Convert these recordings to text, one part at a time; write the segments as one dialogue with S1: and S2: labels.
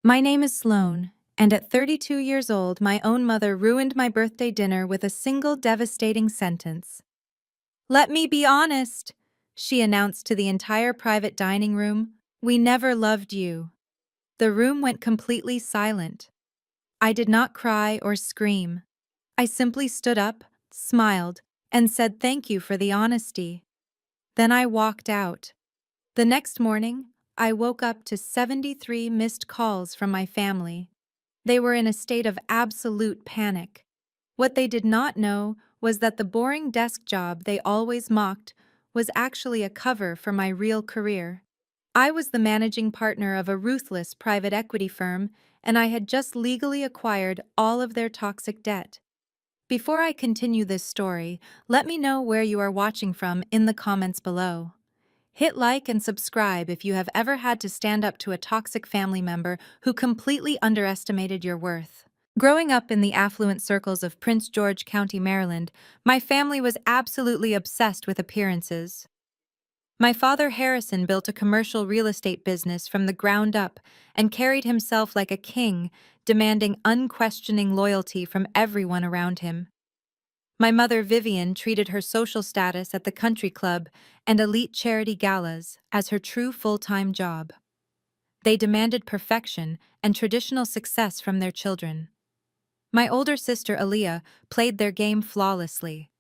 S1: My name is Sloane, and at 32 years old, my own mother ruined my birthday dinner with a single devastating sentence. "Let me be honest," she announced to the entire private dining room. "We never loved you." The room went completely silent. I did not cry or scream. I simply stood up, smiled, and said thank you for the honesty. Then I walked out. The next morning, I woke up to 73 missed calls from my family. They were in a state of absolute panic. What they did not know was that the boring desk job they always mocked was actually a cover for my real career. I was the managing partner of a ruthless private equity firm, and I had just legally acquired all of their toxic debt. Before I continue this story, let me know where you are watching from in the comments below. Hit like and subscribe if you have ever had to stand up to a toxic family member who completely underestimated your worth. Growing up in the affluent circles of Prince George County, Maryland, my family was absolutely obsessed with appearances. My father, Harrison, built a commercial real estate business from the ground up and carried himself like a king, demanding unquestioning loyalty from everyone around him. My mother, Vivian, treated her social status at the country club and elite charity galas as her true full-time job. They demanded perfection and traditional success from their children. My older sister, Aaliyah, played their game flawlessly.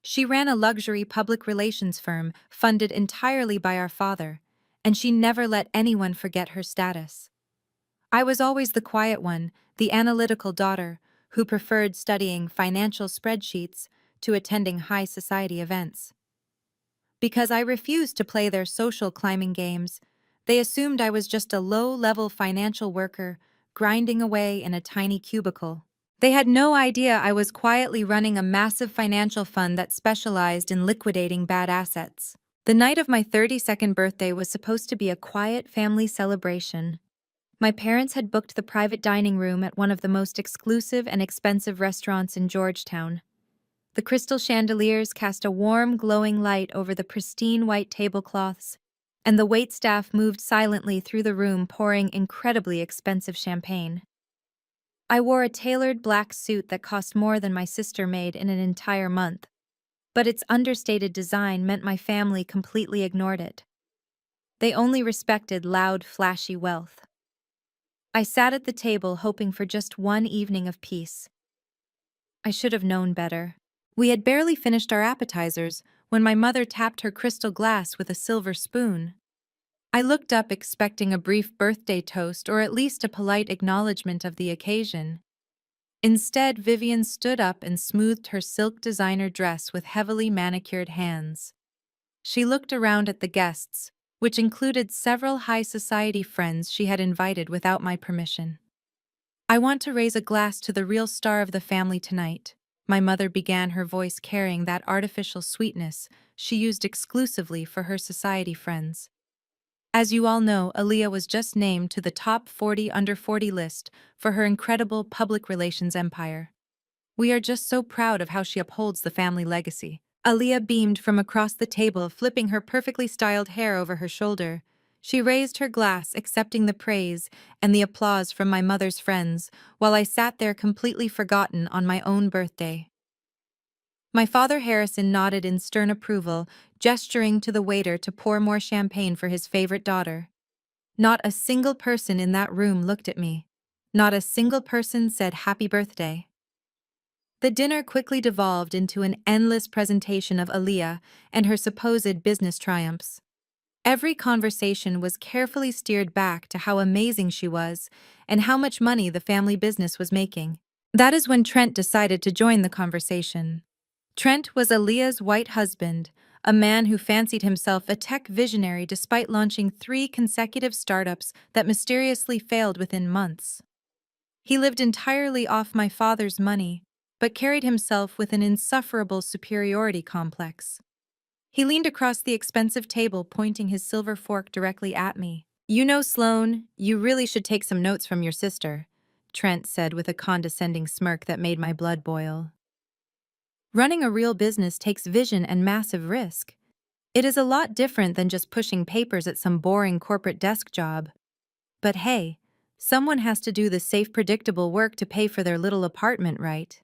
S1: She ran a luxury public relations firm funded entirely by our father, and she never let anyone forget her status. I was always the quiet one, the analytical daughter, who preferred studying financial spreadsheets to attending high society events. Because I refused to play their social climbing games, they assumed I was just a low-level financial worker grinding away in a tiny cubicle. They had no idea I was quietly running a massive financial fund that specialized in liquidating bad assets. The night of my 32nd birthday was supposed to be a quiet family celebration. My parents had booked the private dining room at one of the most exclusive and expensive restaurants in Georgetown. The crystal chandeliers cast a warm, glowing light over the pristine white tablecloths, and the waitstaff moved silently through the room pouring incredibly expensive champagne. I wore a tailored black suit that cost more than my sister made in an entire month, but its understated design meant my family completely ignored it. They only respected loud, flashy wealth. I sat at the table hoping for just one evening of peace. I should have known better. We had barely finished our appetizers when my mother tapped her crystal glass with a silver spoon. I looked up expecting a brief birthday toast or at least a polite acknowledgement of the occasion. Instead, Vivian stood up and smoothed her silk designer dress with heavily manicured hands. She looked around at the guests, which included several high society friends she had invited without my permission. "I want to raise a glass to the real star of the family tonight," my mother began, her voice carrying that artificial sweetness she used exclusively for her society friends. As you all know, Aaliyah was just named to the top 40 under 40 list for her incredible public relations empire. We are just so proud of how she upholds the family legacy. Aaliyah beamed from across the table, flipping her perfectly styled hair over her shoulder. She raised her glass, accepting the praise and the applause from my mother's friends, while I sat there completely forgotten on my own birthday. My father, Harrison, nodded in stern approval, gesturing to the waiter to pour more champagne for his favorite daughter. Not a single person in that room looked at me. Not a single person said happy birthday. The dinner quickly devolved into an endless presentation of Aaliyah and her supposed business triumphs. Every conversation was carefully steered back to how amazing she was and how much money the family business was making. That is when Trent decided to join the conversation. Trent was Aaliyah's white husband, a man who fancied himself a tech visionary despite launching 3 consecutive startups that mysteriously failed within months. He lived entirely off my father's money, but carried himself with an insufferable superiority complex. He leaned across the expensive table, pointing his silver fork directly at me. "You know, Sloane, you really should take some notes from your sister," Trent said with a condescending smirk that made my blood boil. "Running a real business takes vision and massive risk. It is a lot different than just pushing papers at some boring corporate desk job. But hey, Someone has to do the safe, predictable work to pay for their little apartment, right?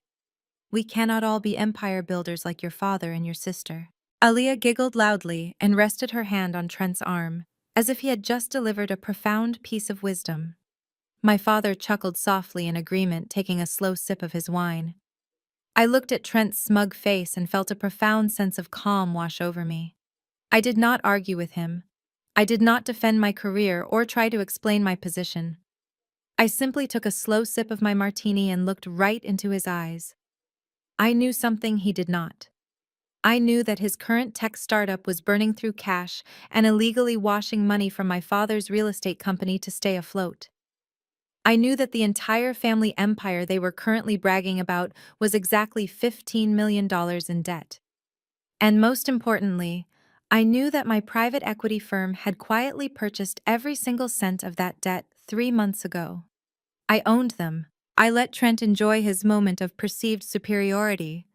S1: We cannot all be empire builders like your father and your sister. Aaliyah giggled loudly and rested her hand on Trent's arm, as if he had just delivered a profound piece of wisdom. My father chuckled softly in agreement, taking a slow sip of his wine. I looked at Trent's smug face and felt a profound sense of calm wash over me. I did not argue with him. I did not defend my career or try to explain my position. I simply took a slow sip of my martini and looked right into his eyes. I knew something he did not. I knew that his current tech startup was burning through cash and illegally washing money from my father's real estate company to stay afloat. I knew that the entire family empire they were currently bragging about was exactly $15 million in debt. And most importantly, I knew that my private equity firm had quietly purchased every single cent of that debt 3 months ago. I owned them. I let Trent enjoy his moment of perceived superiority.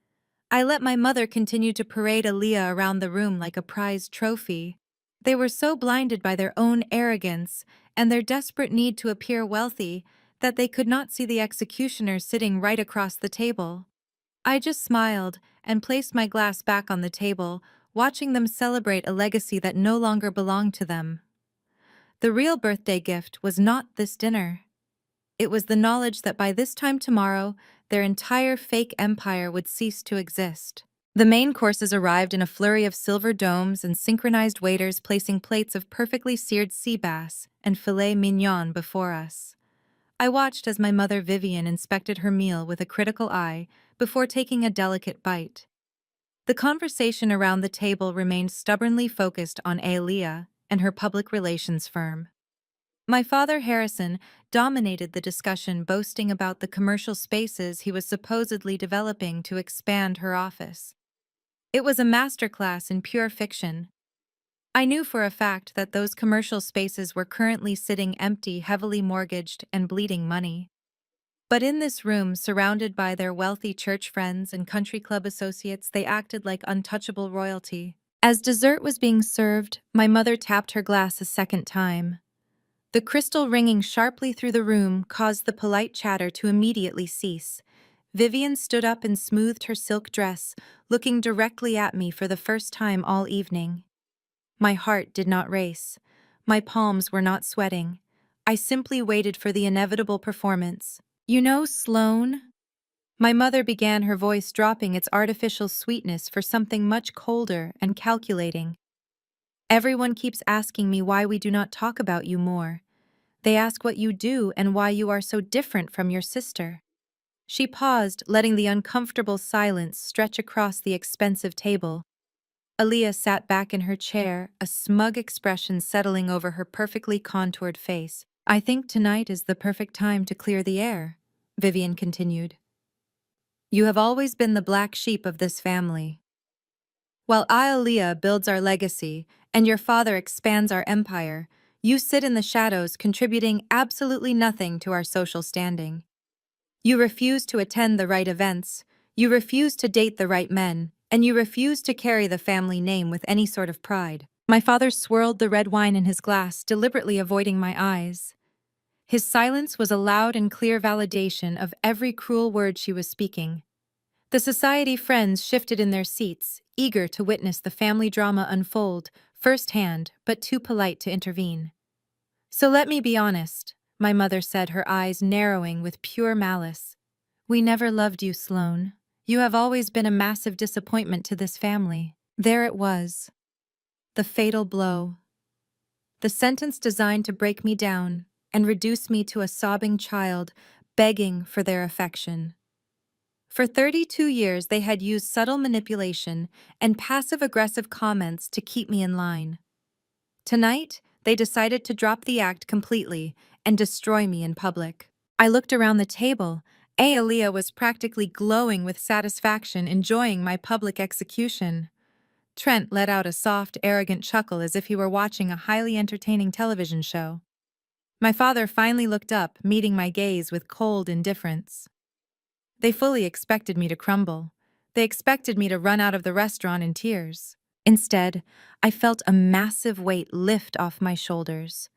S1: I let my mother continue to parade Aaliyah around the room like a prized trophy. They were so blinded by their own arrogance and their desperate need to appear wealthy that they could not see the executioner sitting right across the table. I just smiled and placed my glass back on the table, watching them celebrate a legacy that no longer belonged to them. The real birthday gift was not this dinner. It was the knowledge that by this time tomorrow, their entire fake empire would cease to exist. The main courses arrived in a flurry of silver domes and synchronized waiters placing plates of perfectly seared sea bass and filet mignon before us. I watched as my mother Vivian inspected her meal with a critical eye before taking a delicate bite. The conversation around the table remained stubbornly focused on Aaliyah and her public relations firm. My father, Harrison, dominated the discussion, boasting about the commercial spaces he was supposedly developing to expand her office. It was a masterclass in pure fiction. I knew for a fact that those commercial spaces were currently sitting empty, heavily mortgaged, and bleeding money. But in this room, surrounded by their wealthy church friends and country club associates, they acted like untouchable royalty. As dessert was being served, my mother tapped her glass a second time. The crystal ringing sharply through the room caused the polite chatter to immediately cease. Vivian stood up and smoothed her silk dress, looking directly at me for the first time all evening. My heart did not race. My palms were not sweating. I simply waited for the inevitable performance. "You know, Sloane?" My mother began, her voice dropping its artificial sweetness for something much colder and calculating. "Everyone keeps asking me why we do not talk about you more. They ask what you do and why you are so different from your sister." She paused, letting the uncomfortable silence stretch across the expensive table. Aaliyah sat back in her chair, a smug expression settling over her perfectly contoured face. "I think tonight is the perfect time to clear the air," Vivian continued. "You have always been the black sheep of this family. While Aaliyah builds our legacy and your father expands our empire, you sit in the shadows contributing absolutely nothing to our social standing. You refuse to attend the right events, you refuse to date the right men, and you refuse to carry the family name with any sort of pride." My father swirled the red wine in his glass, deliberately avoiding my eyes. His silence was a loud and clear validation of every cruel word she was speaking. The society friends shifted in their seats, eager to witness the family drama unfold, firsthand, but too polite to intervene. "So let me be honest," my mother said, her eyes narrowing with pure malice. "We never loved you, Sloane. You have always been a massive disappointment to this family." There it was. The fatal blow. The sentence designed to break me down and reduce me to a sobbing child, begging for their affection. For 32 years, they had used subtle manipulation and passive-aggressive comments to keep me in line. Tonight, they decided to drop the act completely and destroy me in public. I looked around the table. Aaliyah was practically glowing with satisfaction, enjoying my public execution. Trent let out a soft, arrogant chuckle as if he were watching a highly entertaining television show. My father finally looked up, meeting my gaze with cold indifference. They fully expected me to crumble. They expected me to run out of the restaurant in tears. Instead, I felt a massive weight lift off my shoulders.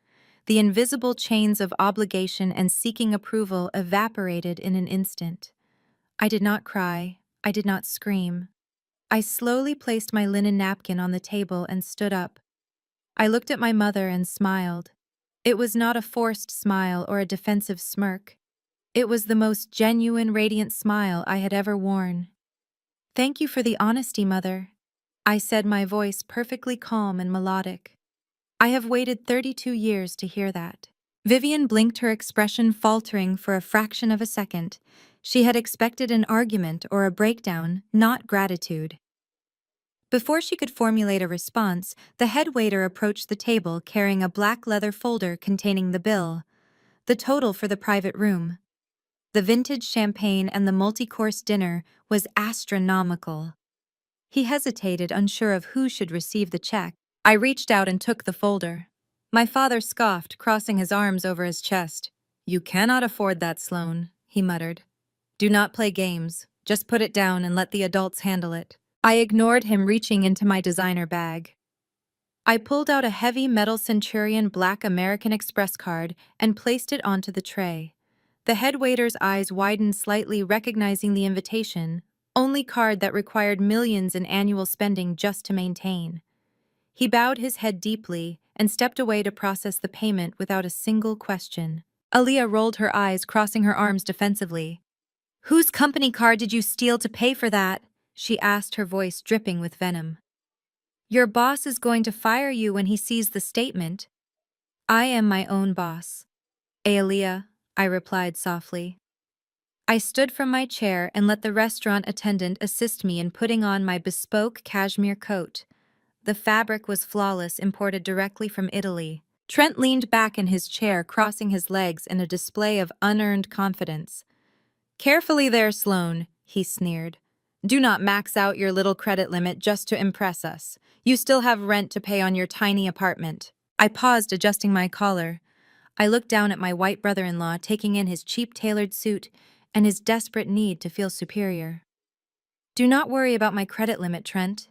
S1: The invisible chains of obligation and seeking approval evaporated in an instant. I did not cry. I did not scream. I slowly placed my linen napkin on the table and stood up. I looked at my mother and smiled. It was not a forced smile or a defensive smirk. It was the most genuine, radiant smile I had ever worn. "Thank you for the honesty, Mother," I said, my voice perfectly calm and melodic. "I have waited 32 years to hear that." Vivian blinked, her expression faltering for a fraction of a second. She had expected an argument or a breakdown, not gratitude. Before she could formulate a response, the head waiter approached the table carrying a black leather folder containing the bill, the total for the private room. The vintage champagne and the multi-course dinner was astronomical. He hesitated, unsure of who should receive the check. I reached out and took the folder. My father scoffed, crossing his arms over his chest. "You cannot afford that, Sloane," he muttered. "Do not play games. Just put it down and let the adults handle it." I ignored him, reaching into my designer bag. I pulled out a heavy metal Centurion Black American Express card and placed it onto the tray. The head waiter's eyes widened slightly, recognizing the invitation, only card that required millions in annual spending just to maintain. He bowed his head deeply and stepped away to process the payment without a single question. Aaliyah rolled her eyes, crossing her arms defensively. "Whose company card did you steal to pay for that?" she asked, her voice dripping with venom. "Your boss is going to fire you when he sees the statement." "I am my own boss." "Aaliyah," I replied softly. I stood from my chair and let the restaurant attendant assist me in putting on my bespoke cashmere coat. The fabric was flawless, imported directly from Italy. Trent leaned back in his chair, crossing his legs in a display of unearned confidence. "Carefully there, Sloane," he sneered. "Do not max out your little credit limit just to impress us. You still have rent to pay on your tiny apartment." I paused, adjusting my collar. I looked down at my white brother-in-law, taking in his cheap tailored suit and his desperate need to feel superior. "Do not worry about my credit limit, Trent,"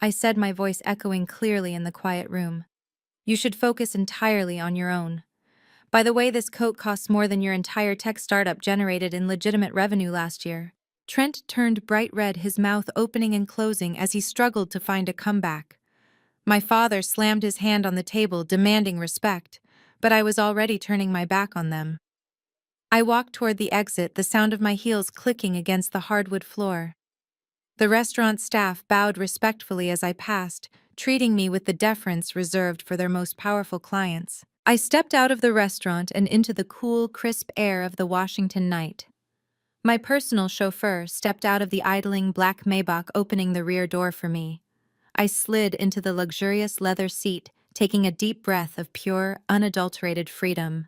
S1: I said, my voice echoing clearly in the quiet room. "You should focus entirely on your own. By the way, this coat costs more than your entire tech startup generated in legitimate revenue last year." Trent turned bright red, his mouth opening and closing as he struggled to find a comeback. My father slammed his hand on the table, demanding respect, but I was already turning my back on them. I walked toward the exit, the sound of my heels clicking against the hardwood floor. The restaurant staff bowed respectfully as I passed, treating me with the deference reserved for their most powerful clients. I stepped out of the restaurant and into the cool, crisp air of the Washington night. My personal chauffeur stepped out of the idling black Maybach, opening the rear door for me. I slid into the luxurious leather seat, taking a deep breath of pure, unadulterated freedom.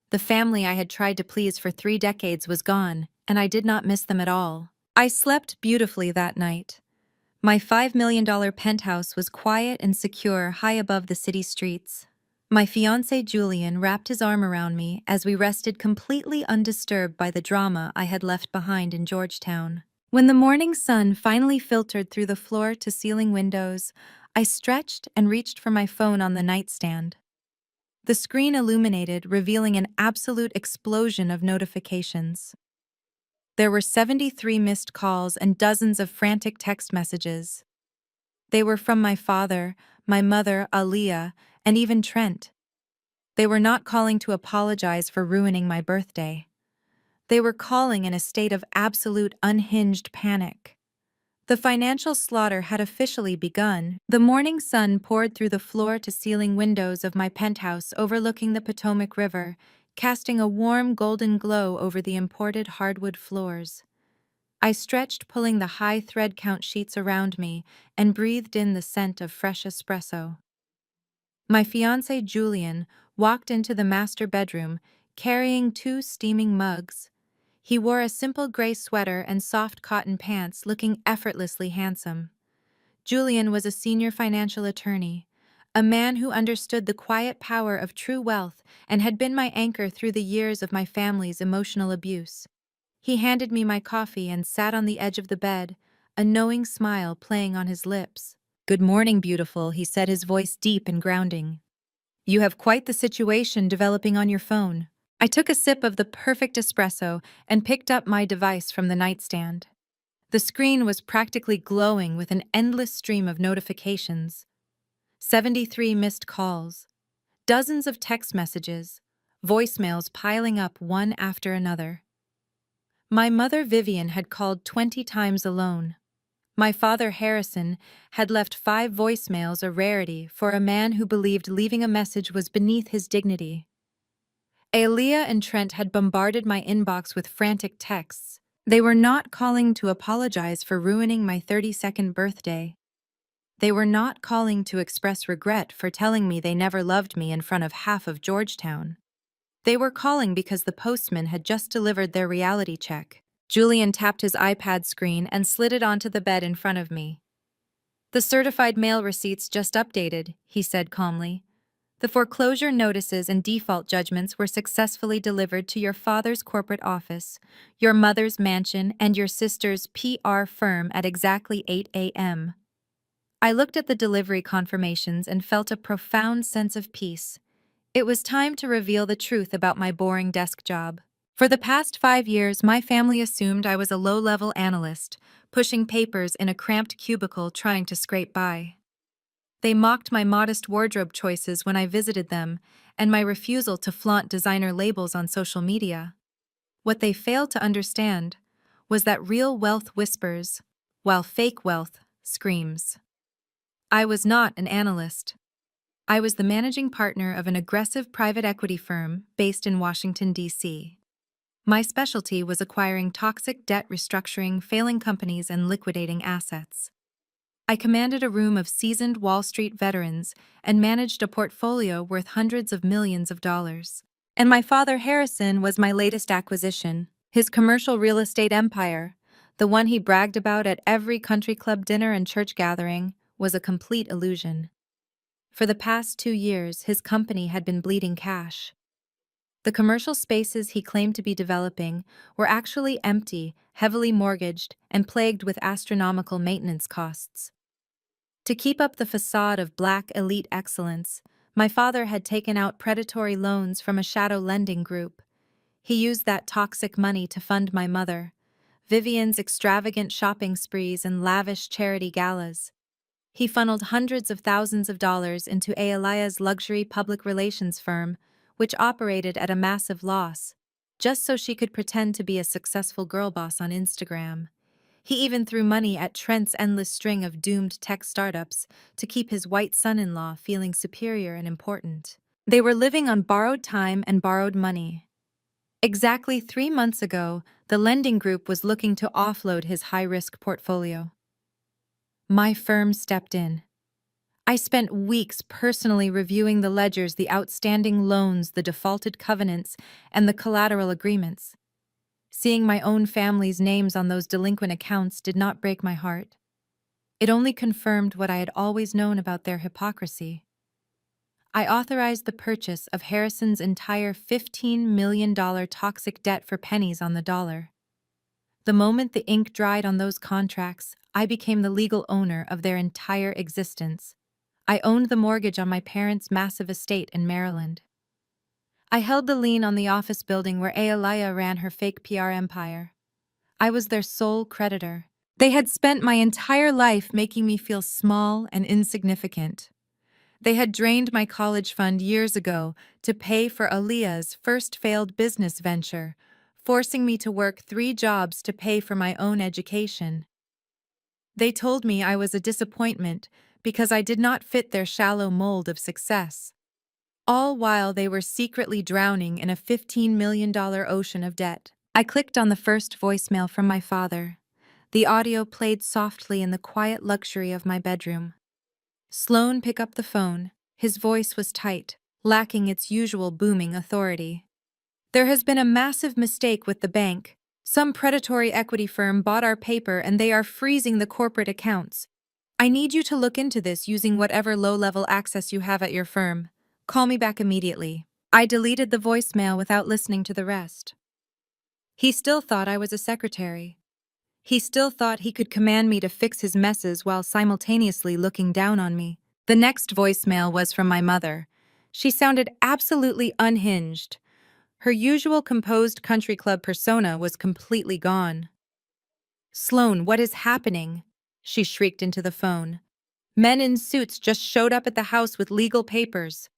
S1: The family I had tried to please for 3 decades was gone, and I did not miss them at all. I slept beautifully that night. My $5 million penthouse was quiet and secure, high above the city streets. My fiancé Julian wrapped his arm around me as we rested, completely undisturbed by the drama I had left behind in Georgetown. When the morning sun finally filtered through the floor-to-ceiling windows, I stretched and reached for my phone on the nightstand. The screen illuminated, revealing an absolute explosion of notifications. There were 73 missed calls and dozens of frantic text messages. They were from my father, my mother, Aaliyah, and even Trent. They were not calling to apologize for ruining my birthday. They were calling in a state of absolute unhinged panic. The financial slaughter had officially begun. The morning sun poured through the floor-to-ceiling windows of my penthouse overlooking the Potomac River, casting a warm golden glow over the imported hardwood floors. I stretched, pulling the high thread count sheets around me, and breathed in the scent of fresh espresso. My fiancé Julian walked into the master bedroom, carrying 2 steaming mugs. He wore a simple gray sweater and soft cotton pants, looking effortlessly handsome. Julian was a senior financial attorney, a man who understood the quiet power of true wealth and had been my anchor through the years of my family's emotional abuse. He handed me my coffee and sat on the edge of the bed, a knowing smile playing on his lips. "Good morning, beautiful," he said, his voice deep and grounding. You have quite the situation developing on your phone. I took a sip of the perfect espresso and picked up my device from the nightstand. The screen was practically glowing with an endless stream of notifications. 73 missed calls, dozens of text messages, voicemails piling up one after another. My mother Vivian had called 20 times alone. My father Harrison had left 5 voicemails, a rarity for a man who believed leaving a message was beneath his dignity. Aaliyah and Trent had bombarded my inbox with frantic texts. They were not calling to apologize for ruining my 32nd birthday. They were not calling to express regret for telling me they never loved me in front of half of Georgetown. They were calling because the postman had just delivered their reality check. Julian tapped his iPad screen and slid it onto the bed in front of me. "The certified mail receipts just updated," he said calmly. "The foreclosure notices and default judgments were successfully delivered to your father's corporate office, your mother's mansion, and your sister's PR firm at exactly 8 a.m. I looked at the delivery confirmations and felt a profound sense of peace. It was time to reveal the truth about my boring desk job. For the past 5 years, my family assumed I was a low-level analyst, pushing papers in a cramped cubicle trying to scrape by. They mocked my modest wardrobe choices when I visited them, and my refusal to flaunt designer labels on social media. What they failed to understand was that real wealth whispers, while fake wealth screams. I was not an analyst. I was the managing partner of an aggressive private equity firm based in Washington, D.C. My specialty was acquiring toxic debt, restructuring failing companies, and liquidating assets. I commanded a room of seasoned Wall Street veterans and managed a portfolio worth hundreds of millions of dollars. And my father Harrison was my latest acquisition, his commercial real estate empire, the one he bragged about at every country club dinner and church gathering, was a complete illusion. For the past 2 years, his company had been bleeding cash. The commercial spaces he claimed to be developing were actually empty, heavily mortgaged, and plagued with astronomical maintenance costs. To keep up the facade of black elite excellence, my father had taken out predatory loans from a shadow lending group. He used that toxic money to fund my mother, Vivian's extravagant shopping sprees and lavish charity galas. He funneled hundreds of thousands of dollars into Aalia's luxury public relations firm, which operated at a massive loss, just so she could pretend to be a successful girl boss on Instagram. He even threw money at Trent's endless string of doomed tech startups to keep his white son-in-law feeling superior and important. They were living on borrowed time and borrowed money. Exactly 3 months ago, the lending group was looking to offload his high-risk portfolio. My firm stepped in. I spent weeks personally reviewing the ledgers, the outstanding loans, the defaulted covenants, and the collateral agreements. Seeing my own family's names on those delinquent accounts did not break my heart. It only confirmed what I had always known about their hypocrisy. I authorized the purchase of Harrison's entire $15 million toxic debt for pennies on the dollar. The moment the ink dried on those contracts, I became the legal owner of their entire existence. I owned the mortgage on my parents' massive estate in Maryland. I held the lien on the office building where Aalia ran her fake PR empire. I was their sole creditor. They had spent my entire life making me feel small and insignificant. They had drained my college fund years ago to pay for Aaliyah's first failed business venture, forcing me to work 3 jobs to pay for my own education. They told me I was a disappointment because I did not fit their shallow mold of success, all while they were secretly drowning in a $15 million ocean of debt. I clicked on the first voicemail from my father. The audio played softly in the quiet luxury of my bedroom. Sloan picked up the phone. His voice was tight, lacking its usual booming authority. "There has been a massive mistake with the bank. Some predatory equity firm bought our paper and they are freezing the corporate accounts. I need you to look into this using whatever low-level access you have at your firm. Call me back immediately." I deleted the voicemail without listening to the rest. He still thought I was a secretary. He still thought he could command me to fix his messes while simultaneously looking down on me. The next voicemail was from my mother. She sounded absolutely unhinged. Her usual composed country club persona was completely gone. "Sloane, what is happening?" she shrieked into the phone. "Men in suits just showed up at the house with legal papers.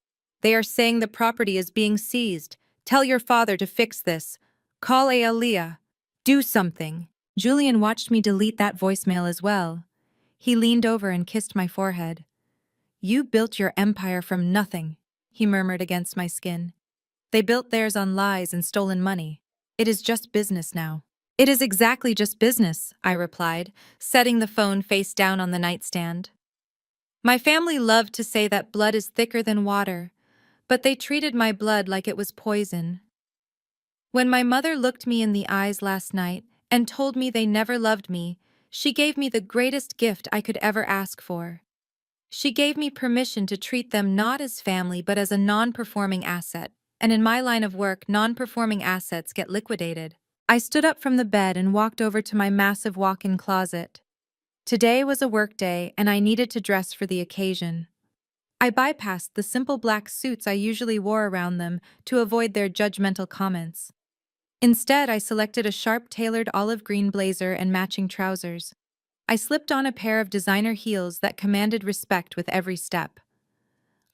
S1: They are saying the property is being seized. Tell your father to fix this. Call Aaliyah. Do something." Julian watched me delete that voicemail as well. He leaned over and kissed my forehead. "You built your empire from nothing," he murmured against my skin. "They built theirs on lies and stolen money. It is just business now." "It is exactly just business," I replied, setting the phone face down on the nightstand. My family loved to say that blood is thicker than water, but they treated my blood like it was poison. When my mother looked me in the eyes last night and told me they never loved me, she gave me the greatest gift I could ever ask for. She gave me permission to treat them not as family but as a non-performing asset, and in my line of work, non-performing assets get liquidated. I stood up from the bed and walked over to my massive walk-in closet. Today was a work day, and I needed to dress for the occasion. I bypassed the simple black suits I usually wore around them to avoid their judgmental comments. Instead, I selected a sharp-tailored olive green blazer and matching trousers. I slipped on a pair of designer heels that commanded respect with every step.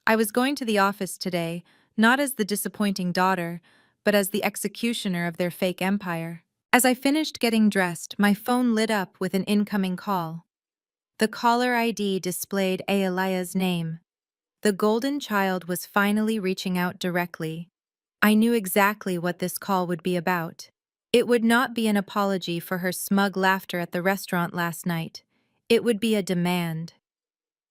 S1: I was going to the office today, not as the disappointing daughter, but as the executioner of their fake empire. As I finished getting dressed, my phone lit up with an incoming call. The caller ID displayed Aalia's name. The golden child was finally reaching out directly. I knew exactly what this call would be about. It would not be an apology for her smug laughter at the restaurant last night. It would be a demand.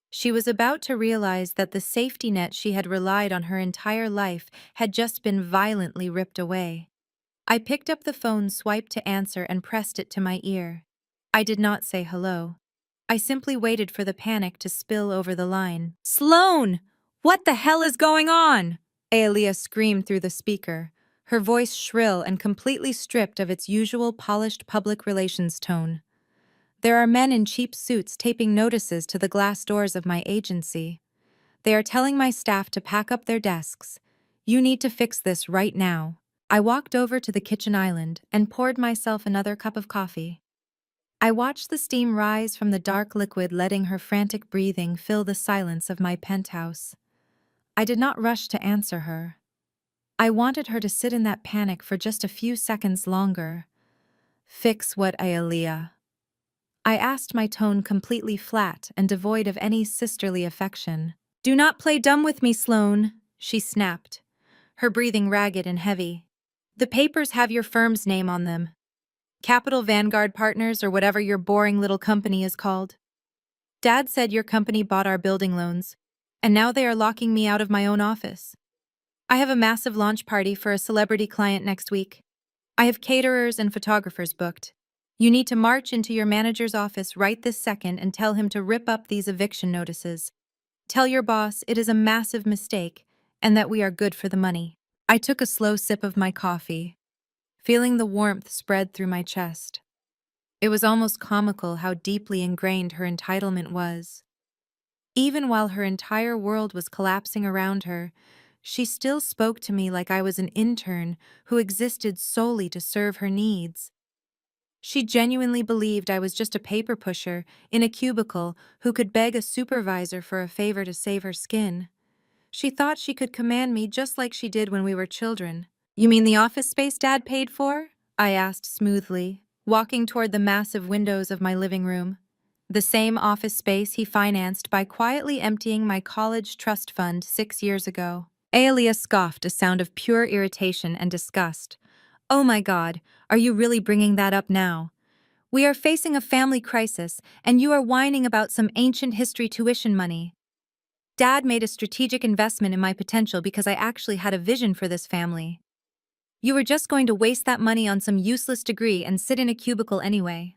S1: She was about to realize that the safety net she had relied on her entire life had just been violently ripped away. I picked up the phone, swiped to answer, and pressed it to my ear. I did not say hello. I simply waited for the panic to spill over the line. "Sloane! What the hell is going on?" Aaliyah screamed through the speaker, her voice shrill and completely stripped of its usual polished public relations tone. "There are men in cheap suits taping notices to the glass doors of my agency. They are telling my staff to pack up their desks. You need to fix this right now." I walked over to the kitchen island and poured myself another cup of coffee. I watched the steam rise from the dark liquid, letting her frantic breathing fill the silence of my penthouse. I did not rush to answer her. I wanted her to sit in that panic for just a few seconds longer. "Fix what, Aaliyah?" I asked, my tone completely flat and devoid of any sisterly affection. "Do not play dumb with me, Sloane," she snapped, her breathing ragged and heavy. "The papers have your firm's name on them. Capital Vanguard Partners, or whatever your boring little company is called. Dad said your company bought our building loans, and now they are locking me out of my own office. I have a massive launch party for a celebrity client next week. I have caterers and photographers booked. You need to march into your manager's office right this second and tell him to rip up these eviction notices. Tell your boss it is a massive mistake and that we are good for the money." I took a slow sip of my coffee, feeling the warmth spread through my chest. It was almost comical how deeply ingrained her entitlement was. Even while her entire world was collapsing around her, she still spoke to me like I was an intern who existed solely to serve her needs. She genuinely believed I was just a paper pusher in a cubicle who could beg a supervisor for a favor to save her skin. She thought she could command me just like she did when we were children. "You mean the office space Dad paid for?" I asked smoothly, walking toward the massive windows of my living room. The same office space he financed by quietly emptying my college trust fund 6 years ago. Aaliyah scoffed, a sound of pure irritation and disgust. "Oh my God, are you really bringing that up now? We are facing a family crisis, and you are whining about some ancient history tuition money. Dad made a strategic investment in my potential because I actually had a vision for this family. You were just going to waste that money on some useless degree and sit in a cubicle anyway.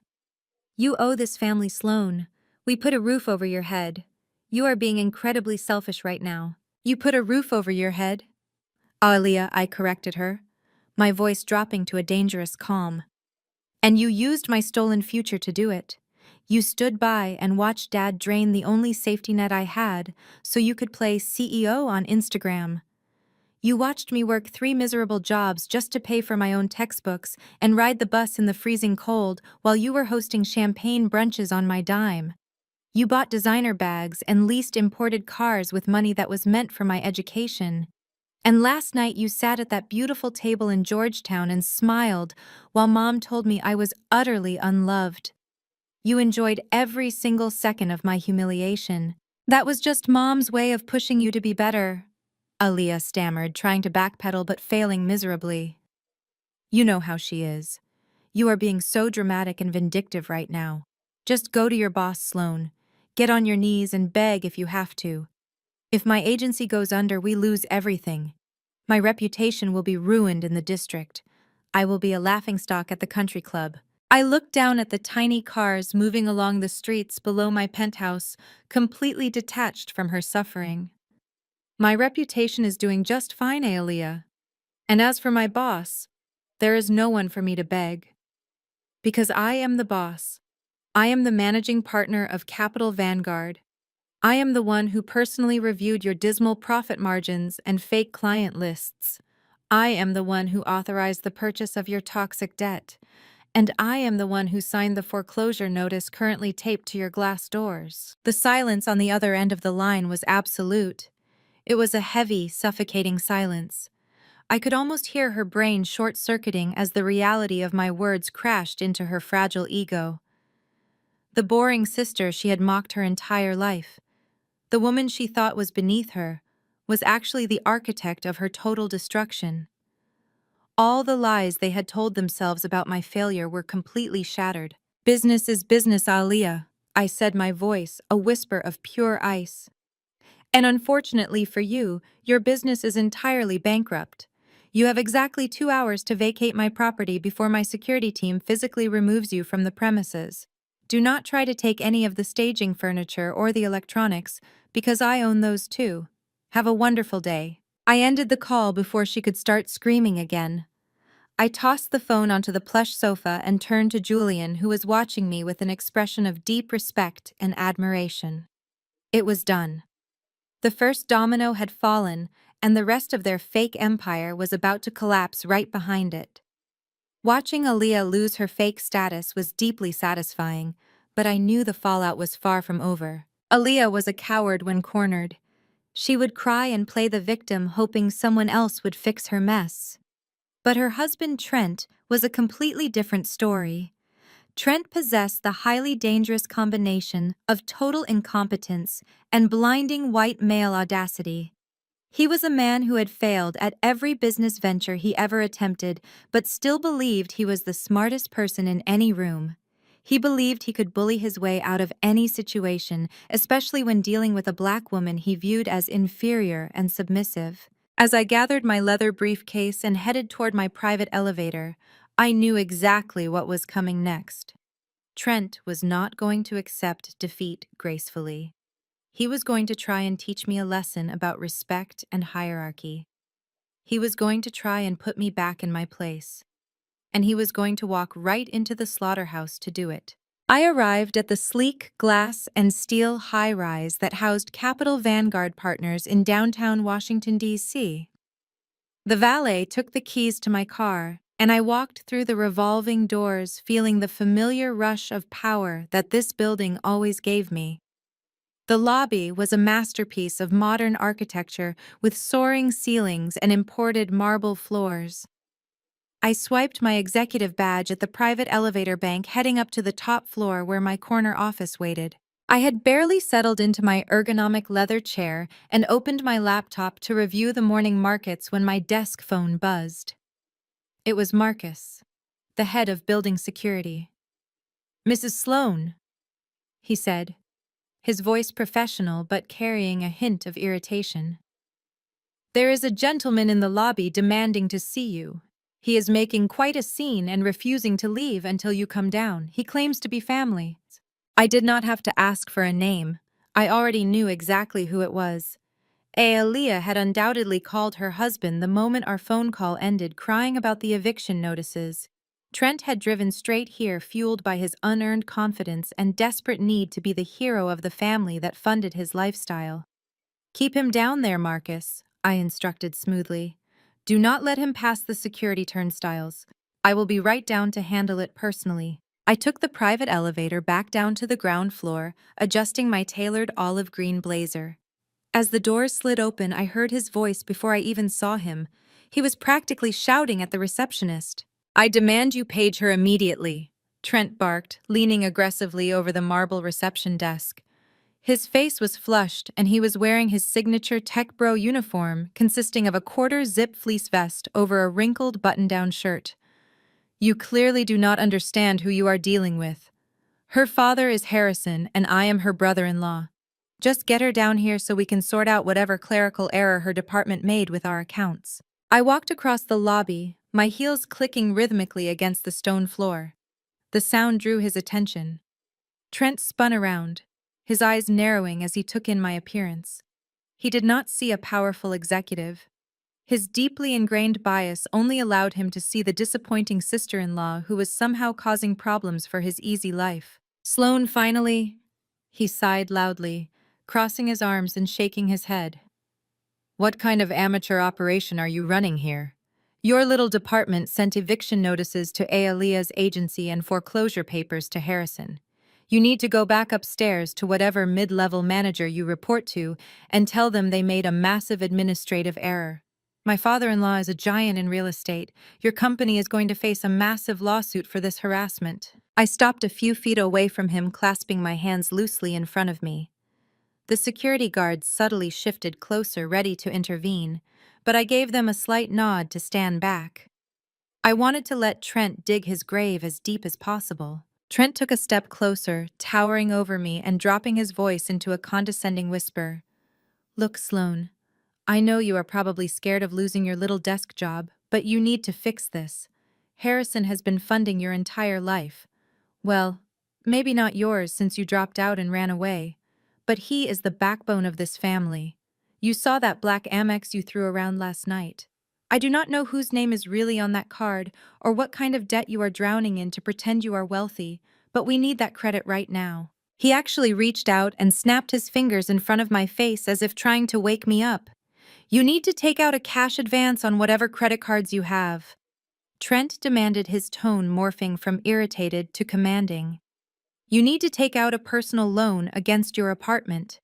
S1: You owe this family, Sloane. We put a roof over your head. You are being incredibly selfish right now." "You put a roof over your head?" "Aaliyah," I corrected her, my voice dropping to a dangerous calm. "And you used my stolen future to do it. You stood by and watched Dad drain the only safety net I had so you could play CEO on Instagram. You watched me work 3 miserable jobs just to pay for my own textbooks and ride the bus in the freezing cold while you were hosting champagne brunches on my dime. You bought designer bags and leased imported cars with money that was meant for my education. And last night you sat at that beautiful table in Georgetown and smiled while Mom told me I was utterly unloved. You enjoyed every single second of my humiliation. That was just Mom's way of pushing you to be better, Aaliyah stammered, trying to backpedal but failing miserably. You know how she is. You are being so dramatic and vindictive right now. Just go to your boss, Sloan. Get on your knees and beg if you have to. If my agency goes under, we lose everything. My reputation will be ruined in the district. I will be a laughingstock at the country club. I looked down at the tiny cars moving along the streets below my penthouse, completely detached from her suffering. My reputation is doing just fine, Aaliyah. And as for my boss, there is no one for me to beg. Because I am the boss. I am the managing partner of Capital Vanguard. I am the one who personally reviewed your dismal profit margins and fake client lists. I am the one who authorized the purchase of your toxic debt. And I am the one who signed the foreclosure notice currently taped to your glass doors. The silence on the other end of the line was absolute. It was a heavy, suffocating silence. I could almost hear her brain short-circuiting as the reality of my words crashed into her fragile ego. The boring sister she had mocked her entire life, the woman she thought was beneath her, was actually the architect of her total destruction. All the lies they had told themselves about my failure were completely shattered. Business is business, Aaliyah, I said, my voice a whisper of pure ice. And unfortunately for you, your business is entirely bankrupt. You have exactly 2 hours to vacate my property before my security team physically removes you from the premises. Do not try to take any of the staging furniture or the electronics, because I own those too. Have a wonderful day. I ended the call before she could start screaming again. I tossed the phone onto the plush sofa and turned to Julian, who was watching me with an expression of deep respect and admiration. It was done. The first domino had fallen, and the rest of their fake empire was about to collapse right behind it. Watching Aaliyah lose her fake status was deeply satisfying, but I knew the fallout was far from over. Aaliyah was a coward when cornered. She would cry and play the victim, hoping someone else would fix her mess. But her husband Trent was a completely different story. Trent possessed the highly dangerous combination of total incompetence and blinding white male audacity. He was a man who had failed at every business venture he ever attempted, but still believed he was the smartest person in any room. He believed he could bully his way out of any situation, especially when dealing with a black woman he viewed as inferior and submissive. As I gathered my leather briefcase and headed toward my private elevator, I knew exactly what was coming next. Trent was not going to accept defeat gracefully. He was going to try and teach me a lesson about respect and hierarchy. He was going to try and put me back in my place. And he was going to walk right into the slaughterhouse to do it. I arrived at the sleek glass and steel high-rise that housed Capital Vanguard Partners in downtown Washington, D.C. The valet took the keys to my car, and I walked through the revolving doors, feeling the familiar rush of power that this building always gave me. The lobby was a masterpiece of modern architecture with soaring ceilings and imported marble floors. I swiped my executive badge at the private elevator bank, heading up to the top floor where my corner office waited. I had barely settled into my ergonomic leather chair and opened my laptop to review the morning markets when my desk phone buzzed. It was Marcus, the head of building security. "Mrs. Sloan," he said, his voice professional but carrying a hint of irritation. "There is a gentleman in the lobby demanding to see you. He is making quite a scene and refusing to leave until you come down. He claims to be family." I did not have to ask for a name. I already knew exactly who it was. Aaliyah had undoubtedly called her husband the moment our phone call ended, crying about the eviction notices. Trent had driven straight here, fueled by his unearned confidence and desperate need to be the hero of the family that funded his lifestyle. "Keep him down there, Marcus," I instructed smoothly. Do not let him pass the security turnstiles. I will be right down to handle it personally. I took the private elevator back down to the ground floor, adjusting my tailored olive green blazer. As the doors slid open, I heard his voice before I even saw him. He was practically shouting at the receptionist. I demand you page her immediately, Trent barked, leaning aggressively over the marble reception desk. His face was flushed, and he was wearing his signature tech bro uniform, consisting of a quarter-zip fleece vest over a wrinkled button-down shirt. You clearly do not understand who you are dealing with. Her father is Harrison, and I am her brother-in-law. Just get her down here so we can sort out whatever clerical error her department made with our accounts. I walked across the lobby, my heels clicking rhythmically against the stone floor. The sound drew his attention. Trent spun around, his eyes narrowing as he took in my appearance. He did not see a powerful executive. His deeply ingrained bias only allowed him to see the disappointing sister-in-law who was somehow causing problems for his easy life. Sloane, finally, he sighed loudly, crossing his arms and shaking his head. What kind of amateur operation are you running here? Your little department sent eviction notices to Aalia's agency and foreclosure papers to Harrison. You need to go back upstairs to whatever mid-level manager you report to and tell them they made a massive administrative error. My father-in-law is a giant in real estate. Your company is going to face a massive lawsuit for this harassment. I stopped a few feet away from him, clasping my hands loosely in front of me. The security guards subtly shifted closer, ready to intervene, but I gave them a slight nod to stand back. I wanted to let Trent dig his grave as deep as possible. Trent took a step closer, towering over me and dropping his voice into a condescending whisper. Look, Sloane, I know you are probably scared of losing your little desk job, but you need to fix this. Harrison has been funding your entire life. Well, maybe not yours since you dropped out and ran away, but he is the backbone of this family. You saw that black Amex you threw around last night. I do not know whose name is really on that card or what kind of debt you are drowning in to pretend you are wealthy, but we need that credit right now. He actually reached out and snapped his fingers in front of my face as if trying to wake me up. You need to take out a cash advance on whatever credit cards you have. Trent demanded, his tone morphing from irritated to commanding. You need to take out a personal loan against your apartment.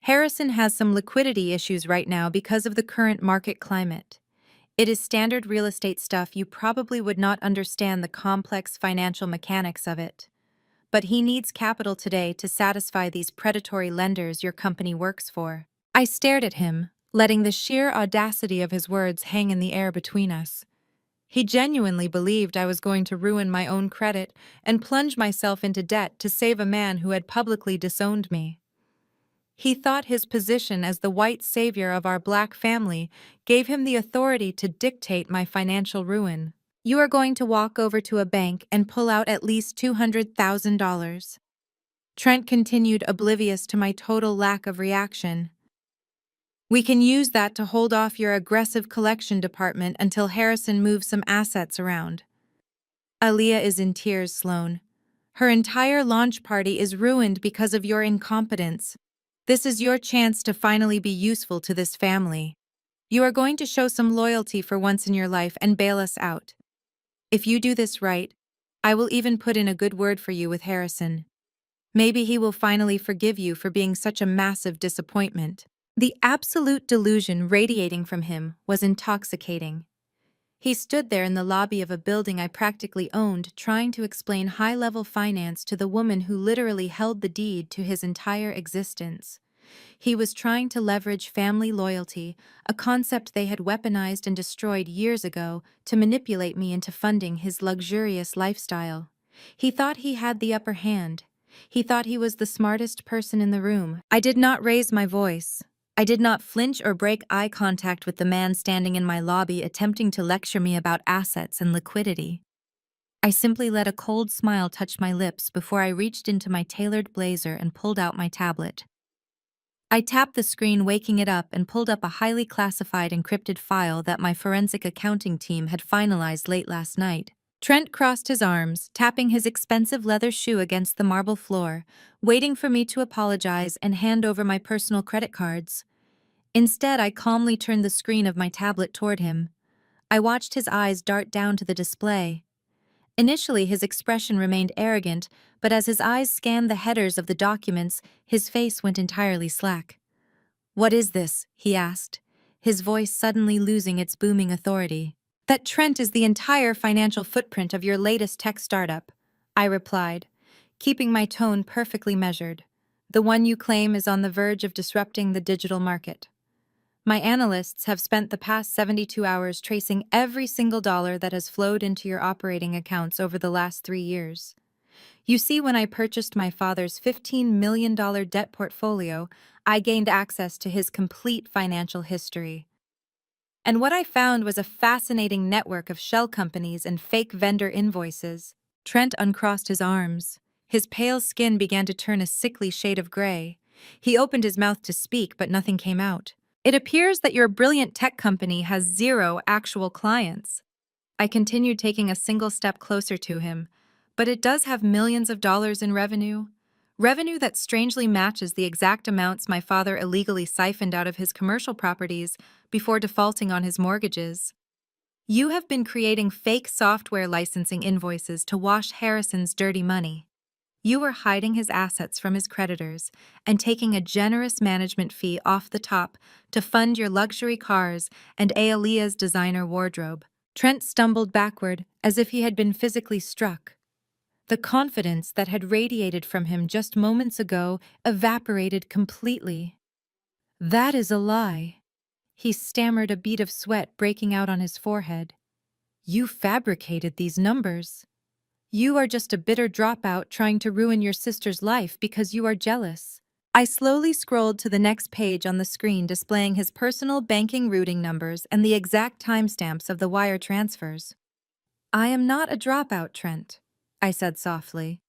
S1: Harrison has some liquidity issues right now because of the current market climate. It is standard real estate stuff. You probably would not understand the complex financial mechanics of it. But he needs capital today to satisfy these predatory lenders your company works for. I stared at him, letting the sheer audacity of his words hang in the air between us. He genuinely believed I was going to ruin my own credit and plunge myself into debt to save a man who had publicly disowned me. He thought his position as the white savior of our black family gave him the authority to dictate my financial ruin. You are going to walk over to a bank and pull out at least $200,000. Trent continued, oblivious to my total lack of reaction. We can use that to hold off your aggressive collection department until Harrison moves some assets around. Aaliyah is in tears, Sloane. Her entire launch party is ruined because of your incompetence. This is your chance to finally be useful to this family. You are going to show some loyalty for once in your life and bail us out. If you do this right, I will even put in a good word for you with Harrison. Maybe he will finally forgive you for being such a massive disappointment. The absolute delusion radiating from him was intoxicating. He stood there in the lobby of a building I practically owned, trying to explain high-level finance to the woman who literally held the deed to his entire existence. He was trying to leverage family loyalty, a concept they had weaponized and destroyed years ago, to manipulate me into funding his luxurious lifestyle. He thought he had the upper hand. He thought he was the smartest person in the room. I did not raise my voice. I did not flinch or break eye contact with the man standing in my lobby attempting to lecture me about assets and liquidity. I simply let a cold smile touch my lips before I reached into my tailored blazer and pulled out my tablet. I tapped the screen, waking it up, and pulled up a highly classified encrypted file that my forensic accounting team had finalized late last night. Trent crossed his arms, tapping his expensive leather shoe against the marble floor, waiting for me to apologize and hand over my personal credit cards. Instead, I calmly turned the screen of my tablet toward him. I watched his eyes dart down to the display. Initially, his expression remained arrogant, but as his eyes scanned the headers of the documents, his face went entirely slack. "What is this?" he asked, his voice suddenly losing its booming authority. "That Trent is the entire financial footprint of your latest tech startup," I replied, keeping my tone perfectly measured. "The one you claim is on the verge of disrupting the digital market. My analysts have spent the past 72 hours tracing every single dollar that has flowed into your operating accounts over the last 3 years. You see, when I purchased my father's $15 million debt portfolio, I gained access to his complete financial history. And what I found was a fascinating network of shell companies and fake vendor invoices." Trent uncrossed his arms. His pale skin began to turn a sickly shade of gray. He opened his mouth to speak, but nothing came out. "It appears that your brilliant tech company has zero actual clients." I continued, taking a single step closer to him. "But it does have millions of dollars in revenue. Revenue that strangely matches the exact amounts my father illegally siphoned out of his commercial properties before defaulting on his mortgages. You have been creating fake software licensing invoices to wash Harrison's dirty money. You were hiding his assets from his creditors and taking a generous management fee off the top to fund your luxury cars and Aalia's designer wardrobe." Trent stumbled backward as if he had been physically struck. The confidence that had radiated from him just moments ago evaporated completely. "That is a lie." He stammered, a bead of sweat breaking out on his forehead. "You fabricated these numbers. You are just a bitter dropout trying to ruin your sister's life because you are jealous." I slowly scrolled to the next page on the screen, displaying his personal banking routing numbers and the exact timestamps of the wire transfers. "I am not a dropout, Trent," I said softly.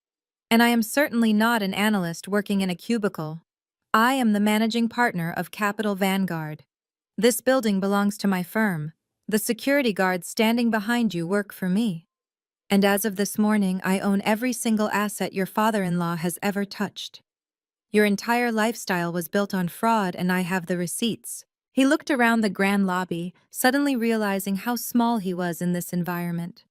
S1: "And I am certainly not an analyst working in a cubicle. I am the managing partner of Capital Vanguard. This building belongs to my firm. The security guards standing behind you work for me. And as of this morning, I own every single asset your father-in-law has ever touched. Your entire lifestyle was built on fraud, and I have the receipts." He looked around the grand lobby, suddenly realizing how small he was in this environment.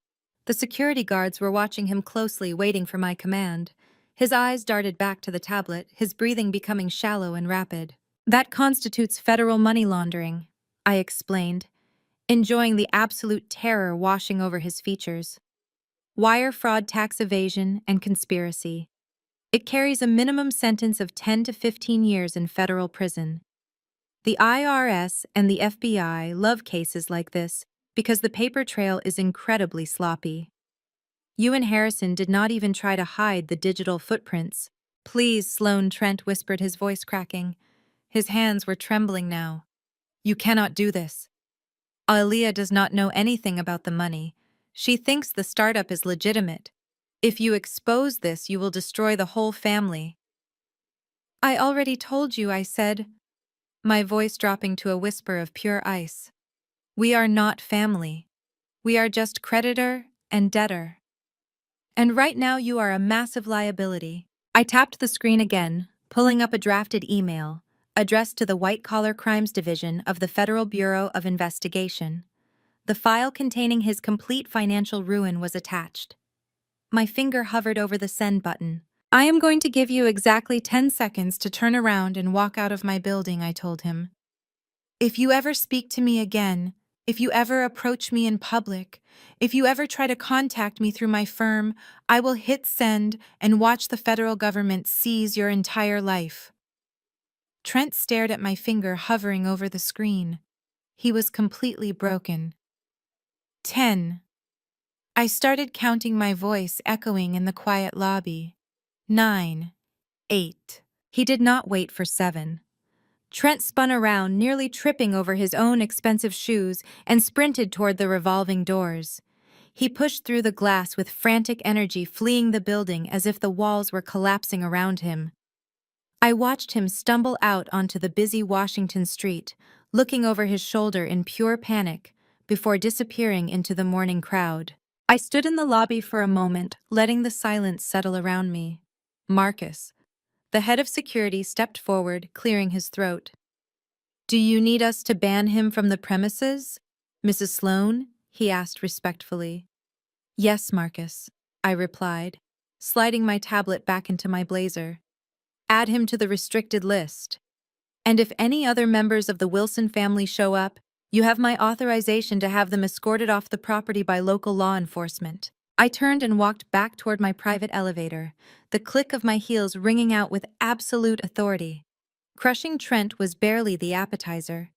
S1: The security guards were watching him closely, waiting for my command. His eyes darted back to the tablet, his breathing becoming shallow and rapid. "That constitutes federal money laundering," I explained, enjoying the absolute terror washing over his features. "Wire fraud, tax evasion, and conspiracy. It carries a minimum sentence of 10 to 15 years in federal prison. The IRS and the FBI love cases like this because the paper trail is incredibly sloppy. You and Harrison did not even try to hide the digital footprints." "Please, Sloan," Trent whispered, his voice cracking. His hands were trembling now. "You cannot do this. Aaliyah does not know anything about the money. She thinks the startup is legitimate. If you expose this, you will destroy the whole family." "I already told you," I said, my voice dropping to a whisper of pure ice. "We are not family. We are just creditor and debtor. And right now you are a massive liability." I tapped the screen again, pulling up a drafted email, addressed to the White Collar Crimes Division of the Federal Bureau of Investigation. The file containing his complete financial ruin was attached. My finger hovered over the send button. "I am going to give you exactly 10 seconds to turn around and walk out of my building," I told him. "If you ever speak to me again, if you ever approach me in public, if you ever try to contact me through my firm, I will hit send and watch the federal government seize your entire life." Trent stared at my finger hovering over the screen. He was completely broken. 10. I started counting, my voice echoing in the quiet lobby. 9. 8. He did not wait for 7. Trent spun around, nearly tripping over his own expensive shoes, and sprinted toward the revolving doors. He pushed through the glass with frantic energy, fleeing the building as if the walls were collapsing around him. I watched him stumble out onto the busy Washington street, looking over his shoulder in pure panic, before disappearing into the morning crowd. I stood in the lobby for a moment, letting the silence settle around me. Marcus, the head of security, stepped forward, clearing his throat. Do you need us to ban him from the premises, Mrs. Sloane? He asked respectfully. Yes, Marcus, I replied, sliding my tablet back into my blazer. Add him to the restricted list. And if any other members of the Wilson family show up, you have my authorization to have them escorted off the property by local law enforcement. I turned and walked back toward my private elevator, the click of my heels ringing out with absolute authority. Crushing Trent was barely the appetizer.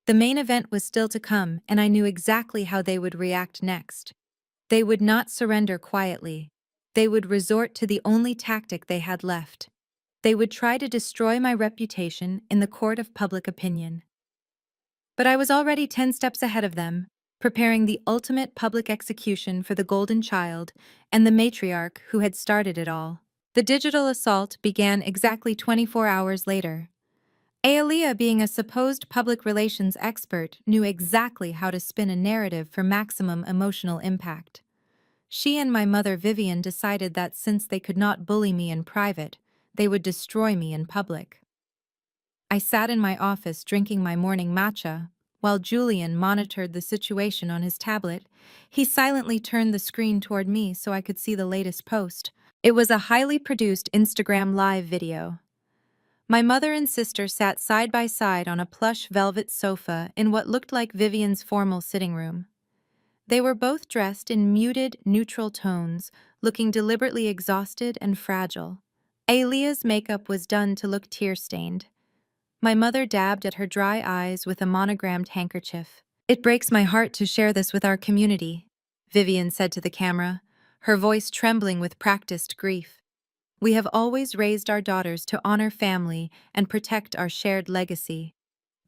S1: The main event was still to come, and I knew exactly how they would react next. They would not surrender quietly. They would resort to the only tactic they had left. They would try to destroy my reputation in the court of public opinion. But I was already 10 steps ahead of them, preparing the ultimate public execution for the golden child and the matriarch who had started it all. The digital assault began exactly 24 hours later. Aaliyah, being a supposed public relations expert, knew exactly how to spin a narrative for maximum emotional impact. She and my mother Vivian decided that since they could not bully me in private, they would destroy me in public. I sat in my office drinking my morning matcha, while Julian monitored the situation on his tablet. He silently turned the screen toward me so I could see the latest post. It was a highly produced Instagram live video. My mother and sister sat side by side on a plush velvet sofa in what looked like Vivian's formal sitting room. They were both dressed in muted, neutral tones, looking deliberately exhausted and fragile. Aaliyah's makeup was done to look tear-stained. My mother dabbed at her dry eyes with a monogrammed handkerchief. It breaks my heart to share this with our community, Vivian said to the camera, her voice trembling with practiced grief. We have always raised our daughters to honor family and protect our shared legacy.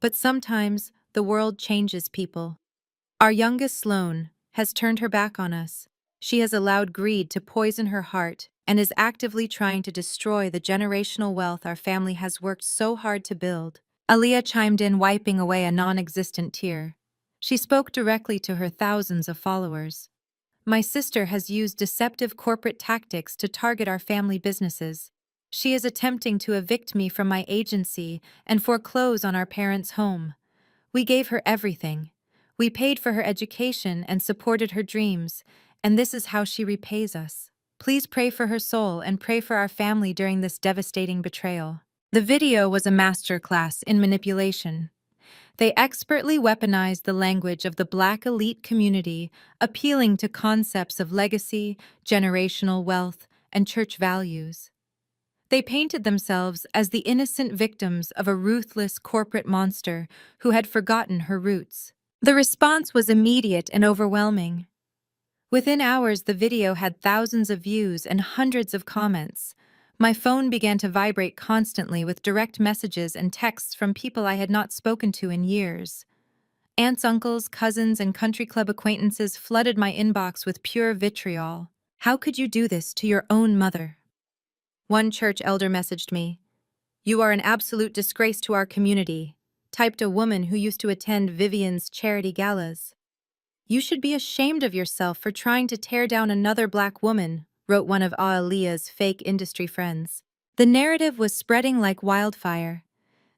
S1: But sometimes the world changes people. Our youngest Sloane has turned her back on us. She has allowed greed to poison her heart and is actively trying to destroy the generational wealth our family has worked so hard to build. Aaliyah chimed in, wiping away a non-existent tear. She spoke directly to her thousands of followers. My sister has used deceptive corporate tactics to target our family businesses. She is attempting to evict me from my agency and foreclose on our parents' home. We gave her everything. We paid for her education and supported her dreams, and this is how she repays us. Please pray for her soul and pray for our family during this devastating betrayal. The video was a masterclass in manipulation. They expertly weaponized the language of the Black elite community, appealing to concepts of legacy, generational wealth, and church values. They painted themselves as the innocent victims of a ruthless corporate monster who had forgotten her roots. The response was immediate and overwhelming. Within hours, the video had thousands of views and hundreds of comments. My phone began to vibrate constantly with direct messages and texts from people I had not spoken to in years. Aunts, uncles, cousins, and country club acquaintances flooded my inbox with pure vitriol. How could you do this to your own mother? One church elder messaged me. You are an absolute disgrace to our community, typed a woman who used to attend Vivian's charity galas. You should be ashamed of yourself for trying to tear down another Black woman, wrote one of Aaliyah's fake industry friends. The narrative was spreading like wildfire.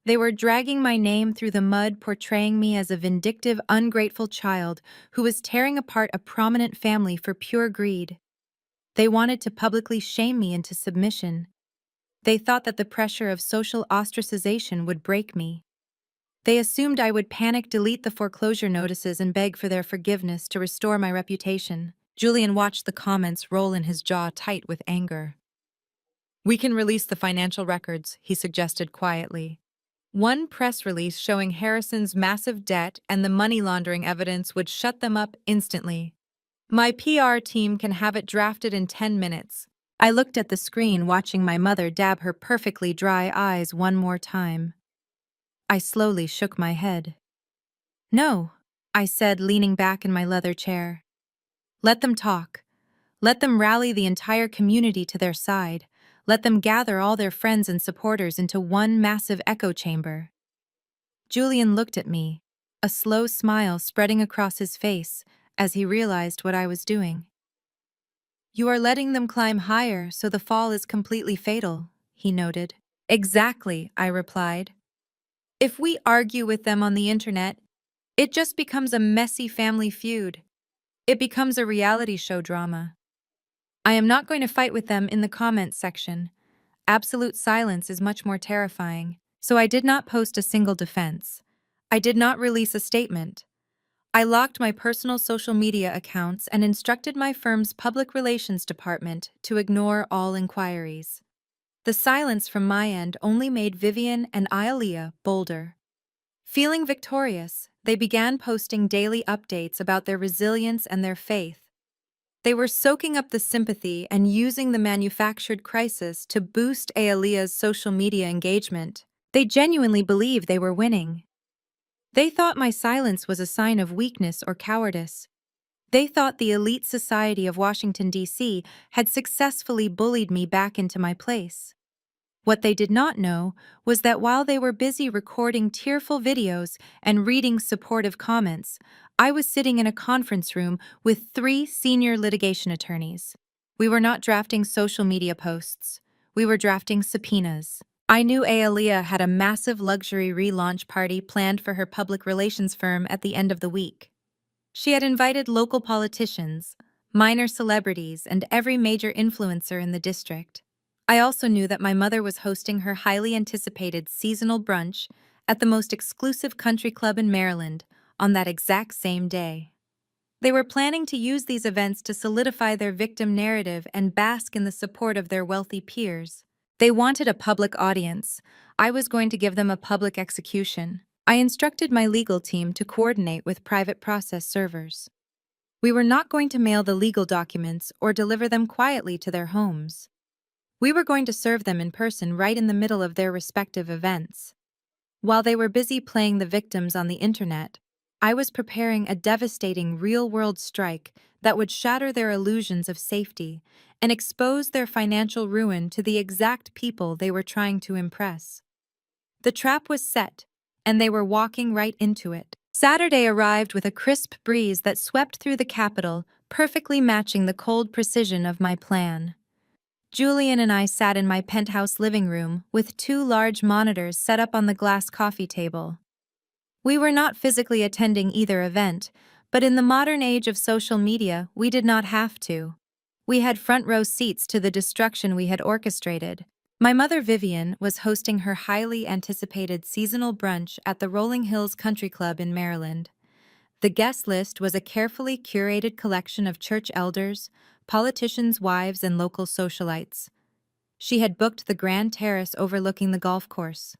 S1: They were dragging my name through the mud, portraying me as a vindictive, ungrateful child who was tearing apart a prominent family for pure greed. They wanted to publicly shame me into submission. They thought that the pressure of social ostracization would break me. They assumed I would panic, delete the foreclosure notices, and beg for their forgiveness to restore my reputation. Julian watched the comments roll in his jaw tight with anger. We can release the financial records, he suggested quietly. One press release showing Harrison's massive debt and the money laundering evidence would shut them up instantly. My PR team can have it drafted in 10 minutes. I looked at the screen, watching my mother dab her perfectly dry eyes one more time. I slowly shook my head. No, I said, leaning back in my leather chair. Let them talk. Let them rally the entire community to their side. Let them gather all their friends and supporters into one massive echo chamber. Julian looked at me, a slow smile spreading across his face as he realized what I was doing. You are letting them climb higher, so the fall is completely fatal, he noted. Exactly, I replied. If we argue with them on the internet, it just becomes a messy family feud. It becomes a reality show drama. I am not going to fight with them in the comments section. Absolute silence is much more terrifying, so I did not post a single defense. I did not release a statement. I locked my personal social media accounts and instructed my firm's public relations department to ignore all inquiries. The silence from my end only made Vivian and Aaliyah bolder. Feeling victorious, they began posting daily updates about their resilience and their faith. They were soaking up the sympathy and using the manufactured crisis to boost Aaliyah's social media engagement. They genuinely believed they were winning. They thought my silence was a sign of weakness or cowardice. They thought the elite society of Washington, D.C. had successfully bullied me back into my place. What they did not know was that while they were busy recording tearful videos and reading supportive comments, I was sitting in a conference room with 3 senior litigation attorneys. We were not drafting social media posts. We were drafting subpoenas. I knew Aaliyah had a massive luxury relaunch party planned for her public relations firm at the end of the week. She had invited local politicians, minor celebrities, and every major influencer in the district. I also knew that my mother was hosting her highly anticipated seasonal brunch at the most exclusive country club in Maryland on that exact same day. They were planning to use these events to solidify their victim narrative and bask in the support of their wealthy peers. They wanted a public audience. I was going to give them a public execution. I instructed my legal team to coordinate with private process servers. We were not going to mail the legal documents or deliver them quietly to their homes. We were going to serve them in person right in the middle of their respective events. While they were busy playing the victims on the internet, I was preparing a devastating real-world strike that would shatter their illusions of safety and expose their financial ruin to the exact people they were trying to impress. The trap was set, and they were walking right into it. Saturday arrived with a crisp breeze that swept through the Capitol, perfectly matching the cold precision of my plan. Julian and I sat in my penthouse living room with 2 large monitors set up on the glass coffee table. We were not physically attending either event, but in the modern age of social media, we did not have to. We had front-row seats to the destruction we had orchestrated. My mother Vivian was hosting her highly anticipated seasonal brunch at the Rolling Hills Country Club in Maryland. The guest list was a carefully curated collection of church elders, politicians' wives, and local socialites. She had booked the grand terrace overlooking the golf course.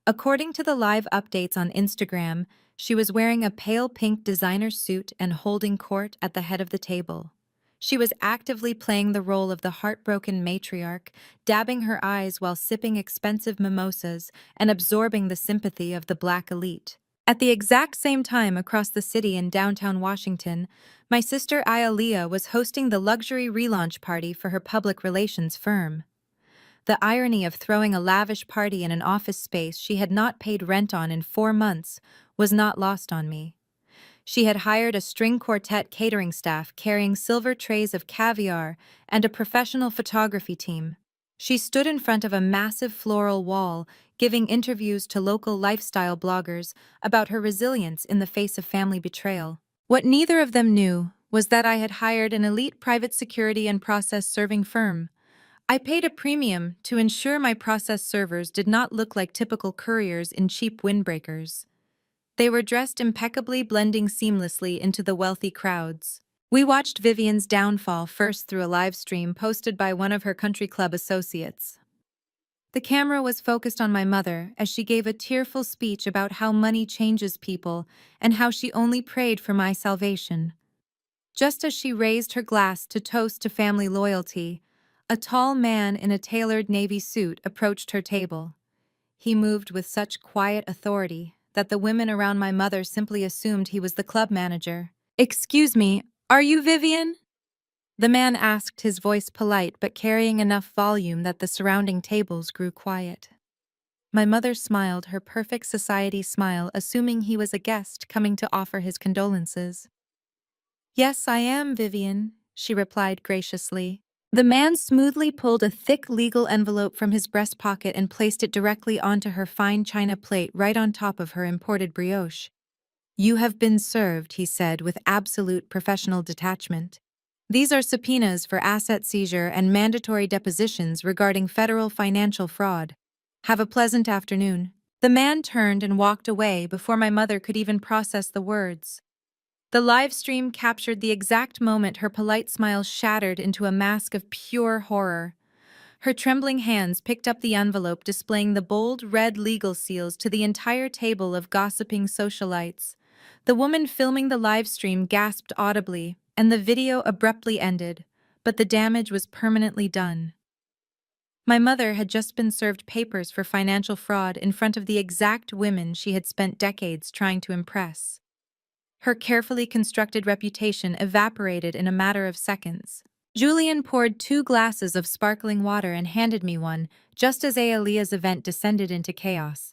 S1: According to the live updates on Instagram, she was wearing a pale pink designer suit and holding court at the head of the table. She was actively playing the role of the heartbroken matriarch, dabbing her eyes while sipping expensive mimosas and absorbing the sympathy of the Black elite. At the exact same time across the city in downtown Washington, my sister Aaliyah was hosting the luxury relaunch party for her public relations firm. The irony of throwing a lavish party in an office space she had not paid rent on in 4 months was not lost on me. She had hired a string quartet catering staff carrying silver trays of caviar and a professional photography team. She stood in front of a massive floral wall, giving interviews to local lifestyle bloggers about her resilience in the face of family betrayal. What neither of them knew was that I had hired an elite private security and process serving firm. I paid a premium to ensure my process servers did not look like typical couriers in cheap windbreakers. They were dressed impeccably, blending seamlessly into the wealthy crowds. We watched Vivian's downfall first through a live stream posted by one of her country club associates. The camera was focused on my mother as she gave a tearful speech about how money changes people and how she only prayed for my salvation. Just as she raised her glass to toast to family loyalty, a tall man in a tailored navy suit approached her table. He moved with such quiet authority that the women around my mother simply assumed he was the club manager. "Excuse me, are you Vivian?" The man asked, his voice polite but carrying enough volume that the surrounding tables grew quiet. My mother smiled her perfect society smile, assuming he was a guest coming to offer his condolences. "Yes, I am Vivian," she replied graciously. The man smoothly pulled a thick legal envelope from his breast pocket and placed it directly onto her fine china plate right on top of her imported brioche. "You have been served," he said with absolute professional detachment. "These are subpoenas for asset seizure and mandatory depositions regarding federal financial fraud. Have a pleasant afternoon." The man turned and walked away before my mother could even process the words. The live stream captured the exact moment her polite smile shattered into a mask of pure horror. Her trembling hands picked up the envelope displaying the bold red legal seals to the entire table of gossiping socialites. The woman filming the live stream gasped audibly, and the video abruptly ended, but the damage was permanently done. My mother had just been served papers for financial fraud in front of the exact women she had spent decades trying to impress. Her carefully constructed reputation evaporated in a matter of seconds. Julian poured 2 glasses of sparkling water and handed me one, just as Aalia's event descended into chaos.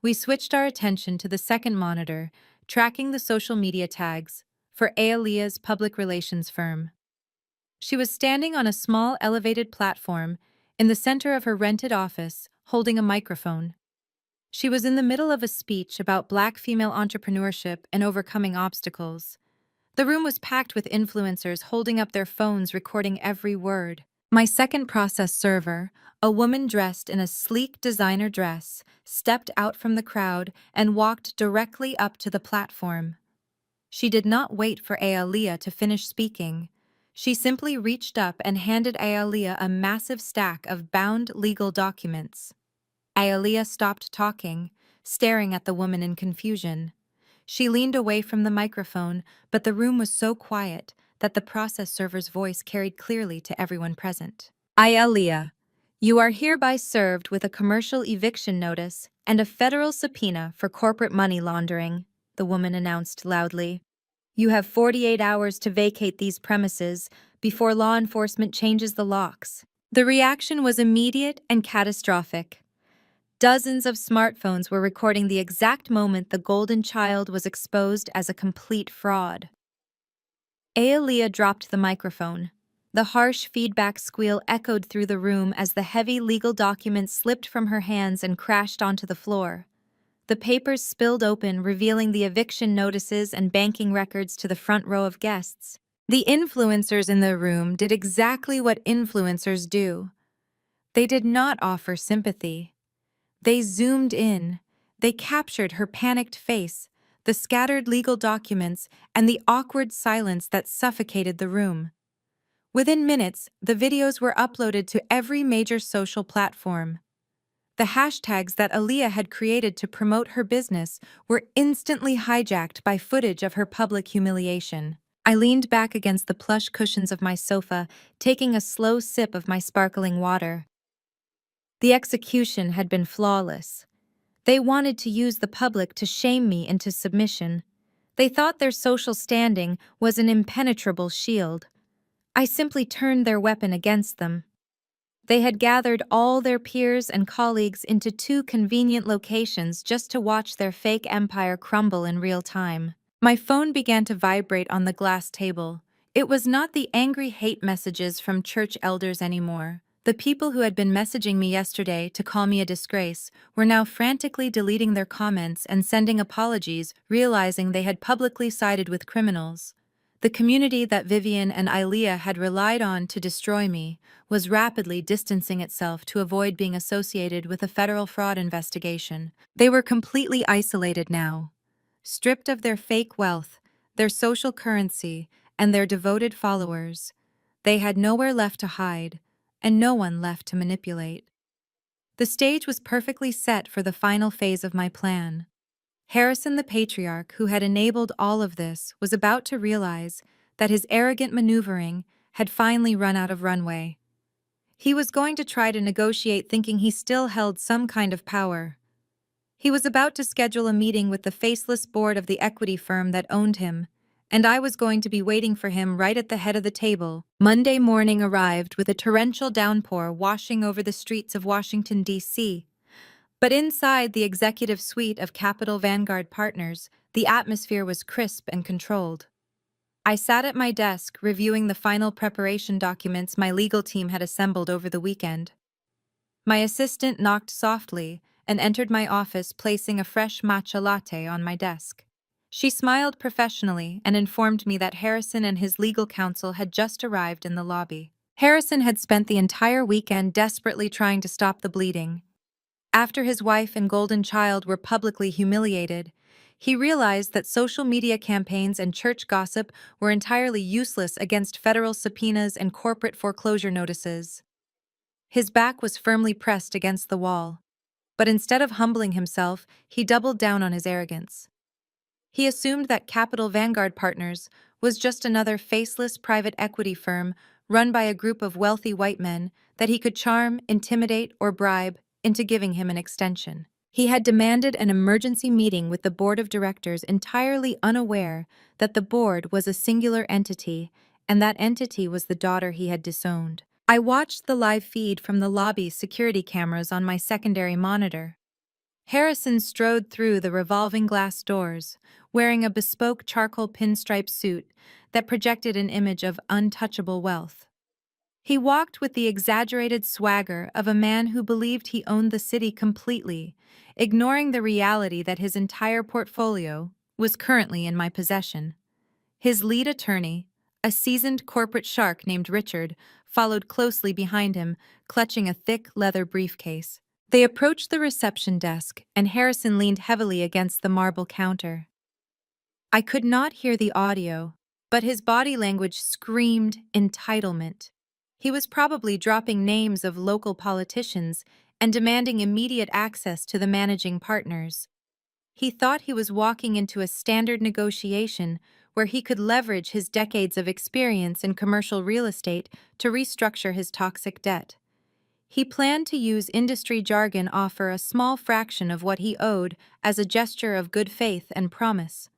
S1: We switched our attention to the second monitor, tracking the social media tags for Aalia's public relations firm. She was standing on a small elevated platform in the center of her rented office, holding a microphone. She was in the middle of a speech about Black female entrepreneurship and overcoming obstacles. The room was packed with influencers holding up their phones recording every word. My second process server, a woman dressed in a sleek designer dress, stepped out from the crowd and walked directly up to the platform. She did not wait for Aaliyah to finish speaking. She simply reached up and handed Aaliyah a massive stack of bound legal documents. Aaliyah stopped talking, staring at the woman in confusion. She leaned away from the microphone, but the room was so quiet that the process server's voice carried clearly to everyone present. "Aaliyah, you are hereby served with a commercial eviction notice and a federal subpoena for corporate money laundering," the woman announced loudly. "You have 48 hours to vacate these premises before law enforcement changes the locks." The reaction was immediate and catastrophic. Dozens of smartphones were recording the exact moment the golden child was exposed as a complete fraud. Aaliyah dropped the microphone. The harsh feedback squeal echoed through the room as the heavy legal documents slipped from her hands and crashed onto the floor. The papers spilled open, revealing the eviction notices and banking records to the front row of guests. The influencers in the room did exactly what influencers do. They did not offer sympathy. They zoomed in. They captured her panicked face, the scattered legal documents, and the awkward silence that suffocated the room. Within minutes, the videos were uploaded to every major social platform. The hashtags that Aaliyah had created to promote her business were instantly hijacked by footage of her public humiliation. I leaned back against the plush cushions of my sofa, taking a slow sip of my sparkling water. The execution had been flawless. They wanted to use the public to shame me into submission. They thought their social standing was an impenetrable shield. I simply turned their weapon against them. They had gathered all their peers and colleagues into 2 convenient locations just to watch their fake empire crumble in real time. My phone began to vibrate on the glass table. It was not the angry hate messages from church elders anymore. The people who had been messaging me yesterday to call me a disgrace were now frantically deleting their comments and sending apologies, realizing they had publicly sided with criminals. The community that Vivian and Ilea had relied on to destroy me was rapidly distancing itself to avoid being associated with a federal fraud investigation. They were completely isolated now, stripped of their fake wealth, their social currency, and their devoted followers. They had nowhere left to hide, and no one left to manipulate. The stage was perfectly set for the final phase of my plan. Harrison the patriarch, who had enabled all of this, was about to realize that his arrogant maneuvering had finally run out of runway. He was going to try to negotiate thinking he still held some kind of power. He was about to schedule a meeting with the faceless board of the equity firm that owned him, and I was going to be waiting for him right at the head of the table. Monday morning arrived with a torrential downpour washing over the streets of Washington, D.C. But inside the executive suite of Capital Vanguard Partners, the atmosphere was crisp and controlled. I sat at my desk reviewing the final preparation documents my legal team had assembled over the weekend. My assistant knocked softly and entered my office, placing a fresh matcha latte on my desk. She smiled professionally and informed me that Harrison and his legal counsel had just arrived in the lobby. Harrison had spent the entire weekend desperately trying to stop the bleeding. After his wife and golden child were publicly humiliated, he realized that social media campaigns and church gossip were entirely useless against federal subpoenas and corporate foreclosure notices. His back was firmly pressed against the wall, but instead of humbling himself, he doubled down on his arrogance. He assumed that Capital Vanguard Partners was just another faceless private equity firm run by a group of wealthy white men that he could charm, intimidate, or bribe into giving him an extension. He had demanded an emergency meeting with the board of directors, entirely unaware that the board was a singular entity, and that entity was the daughter he had disowned. I watched the live feed from the lobby's security cameras on my secondary monitor. Harrison strode through the revolving glass doors, wearing a bespoke charcoal pinstripe suit that projected an image of untouchable wealth. He walked with the exaggerated swagger of a man who believed he owned the city completely, ignoring the reality that his entire portfolio was currently in my possession. His lead attorney, a seasoned corporate shark named Richard, followed closely behind him, clutching a thick leather briefcase. They approached the reception desk, and Harrison leaned heavily against the marble counter. I could not hear the audio, but his body language screamed entitlement. He was probably dropping names of local politicians and demanding immediate access to the managing partners. He thought he was walking into a standard negotiation where he could leverage his decades of experience in commercial real estate to restructure his toxic debt. He planned to use industry jargon, offer a small fraction of what he owed as a gesture of good faith and promise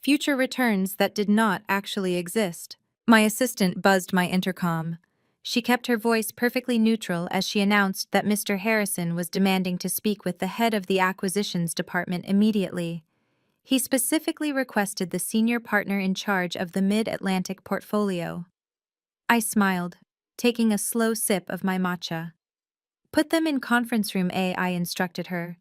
S1: future returns that did not actually exist. My assistant buzzed my intercom. She kept her voice perfectly neutral as she announced that Mr. Harrison was demanding to speak with the head of the acquisitions department immediately. He specifically requested the senior partner in charge of the Mid-Atlantic portfolio. I smiled, taking a slow sip of my matcha. Put them in conference room A, I instructed her.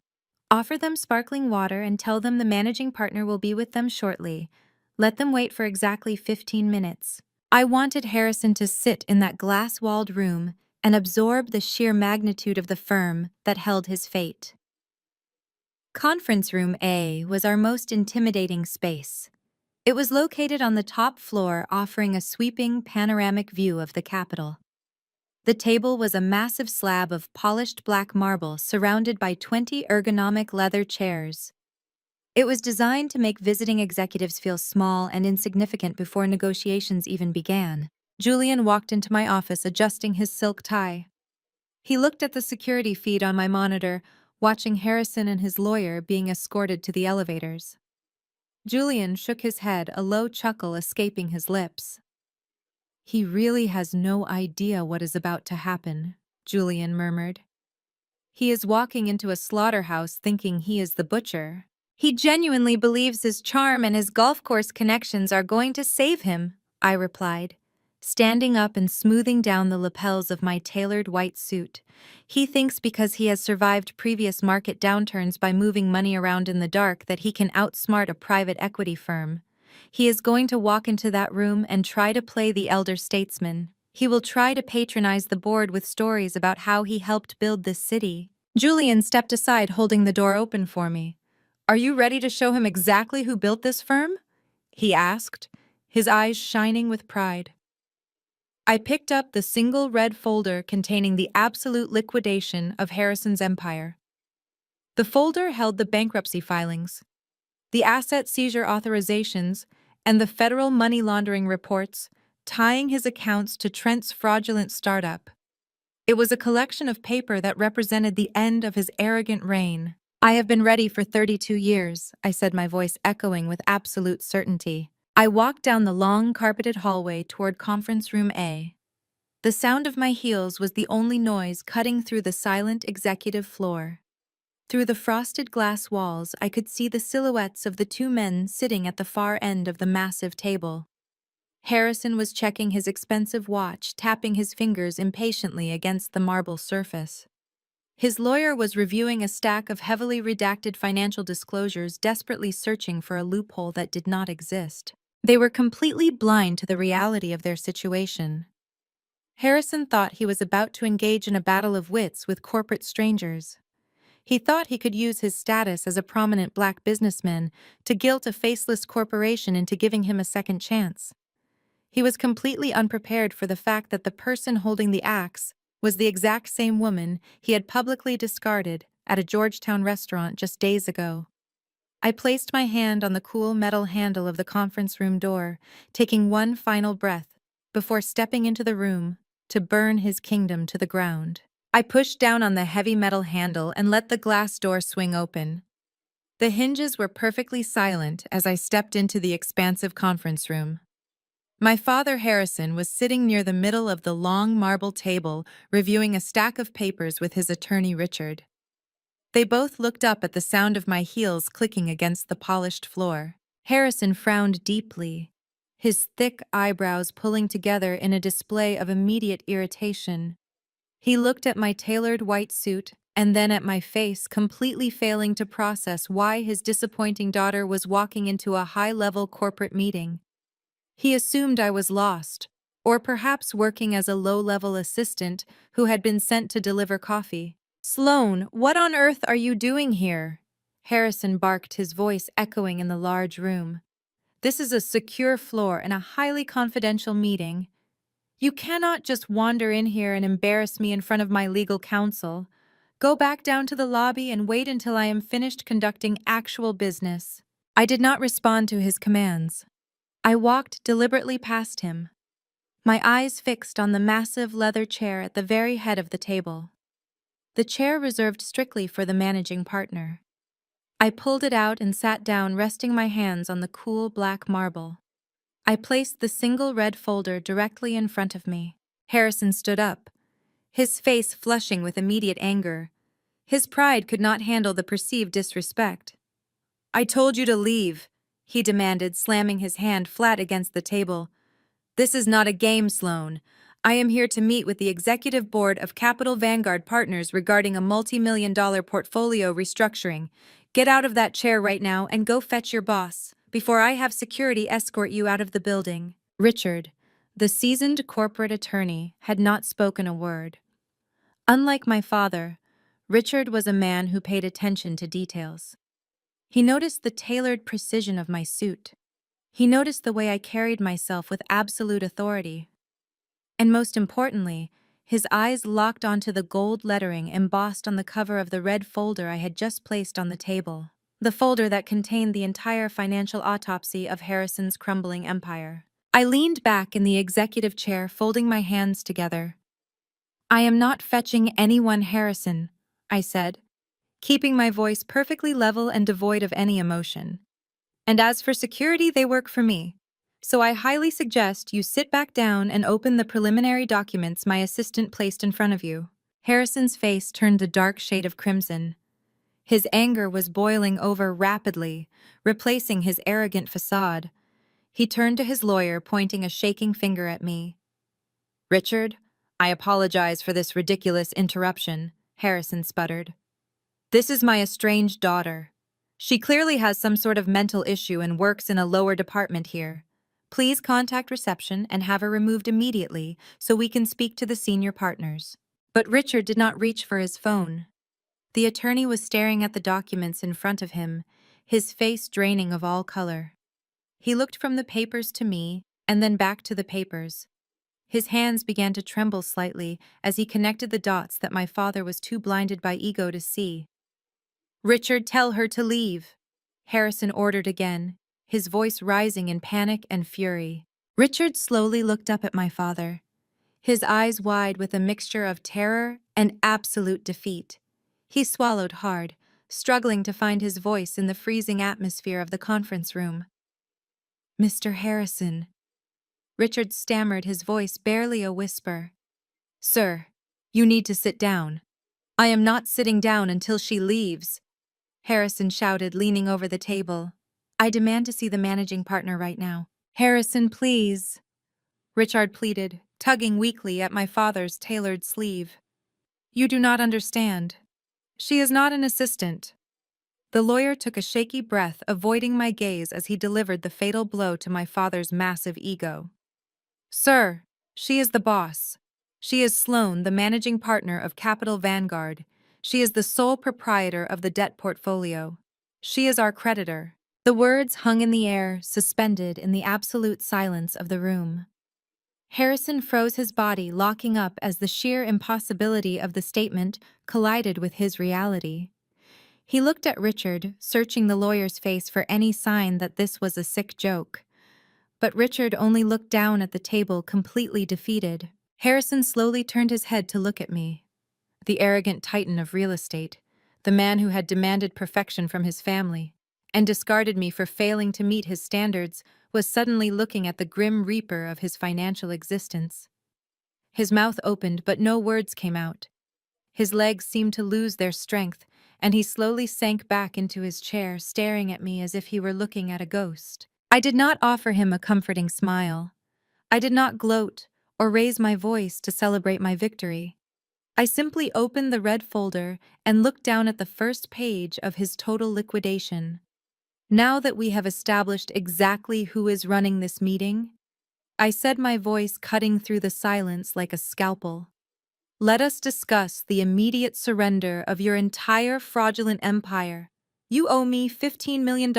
S1: Offer them sparkling water and tell them the managing partner will be with them shortly. Let them wait for exactly 15 minutes. I wanted Harrison to sit in that glass-walled room and absorb the sheer magnitude of the firm that held his fate. Conference room A was our most intimidating space. It was located on the top floor, offering a sweeping panoramic view of the Capitol. The table was a massive slab of polished black marble surrounded by 20 ergonomic leather chairs. It was designed to make visiting executives feel small and insignificant before negotiations even began. Julian walked into my office adjusting his silk tie. He looked at the security feed on my monitor, watching Harrison and his lawyer being escorted to the elevators. Julian shook his head, a low chuckle escaping his lips. He really has no idea what is about to happen, Julian murmured. He is walking into a slaughterhouse thinking he is the butcher. He genuinely believes his charm and his golf course connections are going to save him, I replied, standing up and smoothing down the lapels of my tailored white suit. He thinks because he has survived previous market downturns by moving money around in the dark that he can outsmart a private equity firm. He is going to walk into that room and try to play the elder statesman. He will try to patronize the board with stories about how he helped build this city. Julian stepped aside, holding the door open for me. Are you ready to show him exactly who built this firm? He asked, his eyes shining with pride. I picked up the single red folder containing the absolute liquidation of Harrison's empire. The folder held the bankruptcy filings, the asset seizure authorizations, and the federal money laundering reports, tying his accounts to Trent's fraudulent startup. It was a collection of paper that represented the end of his arrogant reign. I have been ready for 32 years, I said, my voice echoing with absolute certainty. I walked down the long carpeted hallway toward conference room A. The sound of my heels was the only noise cutting through the silent executive floor. Through the frosted glass walls, I could see the silhouettes of the two men sitting at the far end of the massive table. Harrison was checking his expensive watch, tapping his fingers impatiently against the marble surface. His lawyer was reviewing a stack of heavily redacted financial disclosures, desperately searching for a loophole that did not exist. They were completely blind to the reality of their situation. Harrison thought he was about to engage in a battle of wits with corporate strangers. He thought he could use his status as a prominent black businessman to guilt a faceless corporation into giving him a second chance. He was completely unprepared for the fact that the person holding the axe was the exact same woman he had publicly discarded at a Georgetown restaurant just days ago. I placed my hand on the cool metal handle of the conference room door, taking one final breath before stepping into the room to burn his kingdom to the ground. I pushed down on the heavy metal handle and let the glass door swing open. The hinges were perfectly silent as I stepped into the expansive conference room. My father, Harrison, was sitting near the middle of the long marble table, reviewing a stack of papers with his attorney, Richard. They both looked up at the sound of my heels clicking against the polished floor. Harrison frowned deeply, his thick eyebrows pulling together in a display of immediate irritation. He looked at my tailored white suit and then at my face, completely failing to process why his disappointing daughter was walking into a high-level corporate meeting. He assumed I was lost, or perhaps working as a low-level assistant who had been sent to deliver coffee. "Sloan, what on earth are you doing here?" Harrison barked, his voice echoing in the large room. "This is a secure floor and a highly confidential meeting. You cannot just wander in here and embarrass me in front of my legal counsel. Go back down to the lobby and wait until I am finished conducting actual business." I did not respond to his commands. I walked deliberately past him, my eyes fixed on the massive leather chair at the very head of the table. The chair reserved strictly for the managing partner. I pulled it out and sat down, resting my hands on the cool black marble. I placed the single red folder directly in front of me. Harrison stood up, his face flushing with immediate anger. His pride could not handle the perceived disrespect. "I told you to leave," he demanded, slamming his hand flat against the table. "This is not a game, Sloan. I am here to meet with the executive board of Capital Vanguard Partners regarding a multi-million-dollar portfolio restructuring. Get out of that chair right now and go fetch your boss, before I have security escort you out of the building." Richard, the seasoned corporate attorney, had not spoken a word. Unlike my father, Richard was a man who paid attention to details. He noticed the tailored precision of my suit. He noticed the way I carried myself with absolute authority. And most importantly, his eyes locked onto the gold lettering embossed on the cover of the red folder I had just placed on the table. The folder that contained the entire financial autopsy of Harrison's crumbling empire. I leaned back in the executive chair, folding my hands together. "I am not fetching anyone, Harrison," I said, keeping my voice perfectly level and devoid of any emotion. "And as for security, they work for me. So I highly suggest you sit back down and open the preliminary documents my assistant placed in front of you." Harrison's face turned a dark shade of crimson. His anger was boiling over rapidly, replacing his arrogant facade. He turned to his lawyer, pointing a shaking finger at me. "Richard, I apologize for this ridiculous interruption," Harrison sputtered. "This is my estranged daughter. She clearly has some sort of mental issue and works in a lower department here. Please contact reception and have her removed immediately so we can speak to the senior partners." But Richard did not reach for his phone. The attorney was staring at the documents in front of him, his face draining of all color. He looked from the papers to me and then back to the papers. His hands began to tremble slightly as he connected the dots that my father was too blinded by ego to see. "Richard, tell her to leave," Harrison ordered again, his voice rising in panic and fury. Richard slowly looked up at my father, his eyes wide with a mixture of terror and absolute defeat. He swallowed hard, struggling to find his voice in the freezing atmosphere of the conference room. "Mr. Harrison," Richard stammered, his voice barely a whisper. "Sir, you need to sit down." "I am not sitting down until she leaves," Harrison shouted, leaning over the table. "I demand to see the managing partner right now." "Harrison, please," Richard pleaded, tugging weakly at my father's tailored sleeve. You do not understand. She is not an assistant. The lawyer took a shaky breath, avoiding my gaze as he delivered the fatal blow to my father's massive ego. Sir, she is the boss. She is Sloan, the managing partner of Capital Vanguard. She is the sole proprietor of the debt portfolio. She is our creditor. The words hung in the air, suspended in the absolute silence of the room. Harrison froze his body, locking up as the sheer impossibility of the statement collided with his reality. He looked at Richard, searching the lawyer's face for any sign that this was a sick joke. But Richard only looked down at the table, completely defeated. Harrison slowly turned his head to look at me. The arrogant titan of real estate, the man who had demanded perfection from his family and discarded me for failing to meet his standards, was suddenly looking at the grim reaper of his financial existence. His mouth opened, but no words came out. His legs seemed to lose their strength, and he slowly sank back into his chair, staring at me as if he were looking at a ghost. I did not offer him a comforting smile. I did not gloat or raise my voice to celebrate my victory. I simply opened the red folder and looked down at the first page of his total liquidation. Now that we have established exactly who is running this meeting, I said, my voice cutting through the silence like a scalpel. Let us discuss the immediate surrender of your entire fraudulent empire. You owe me $15 million.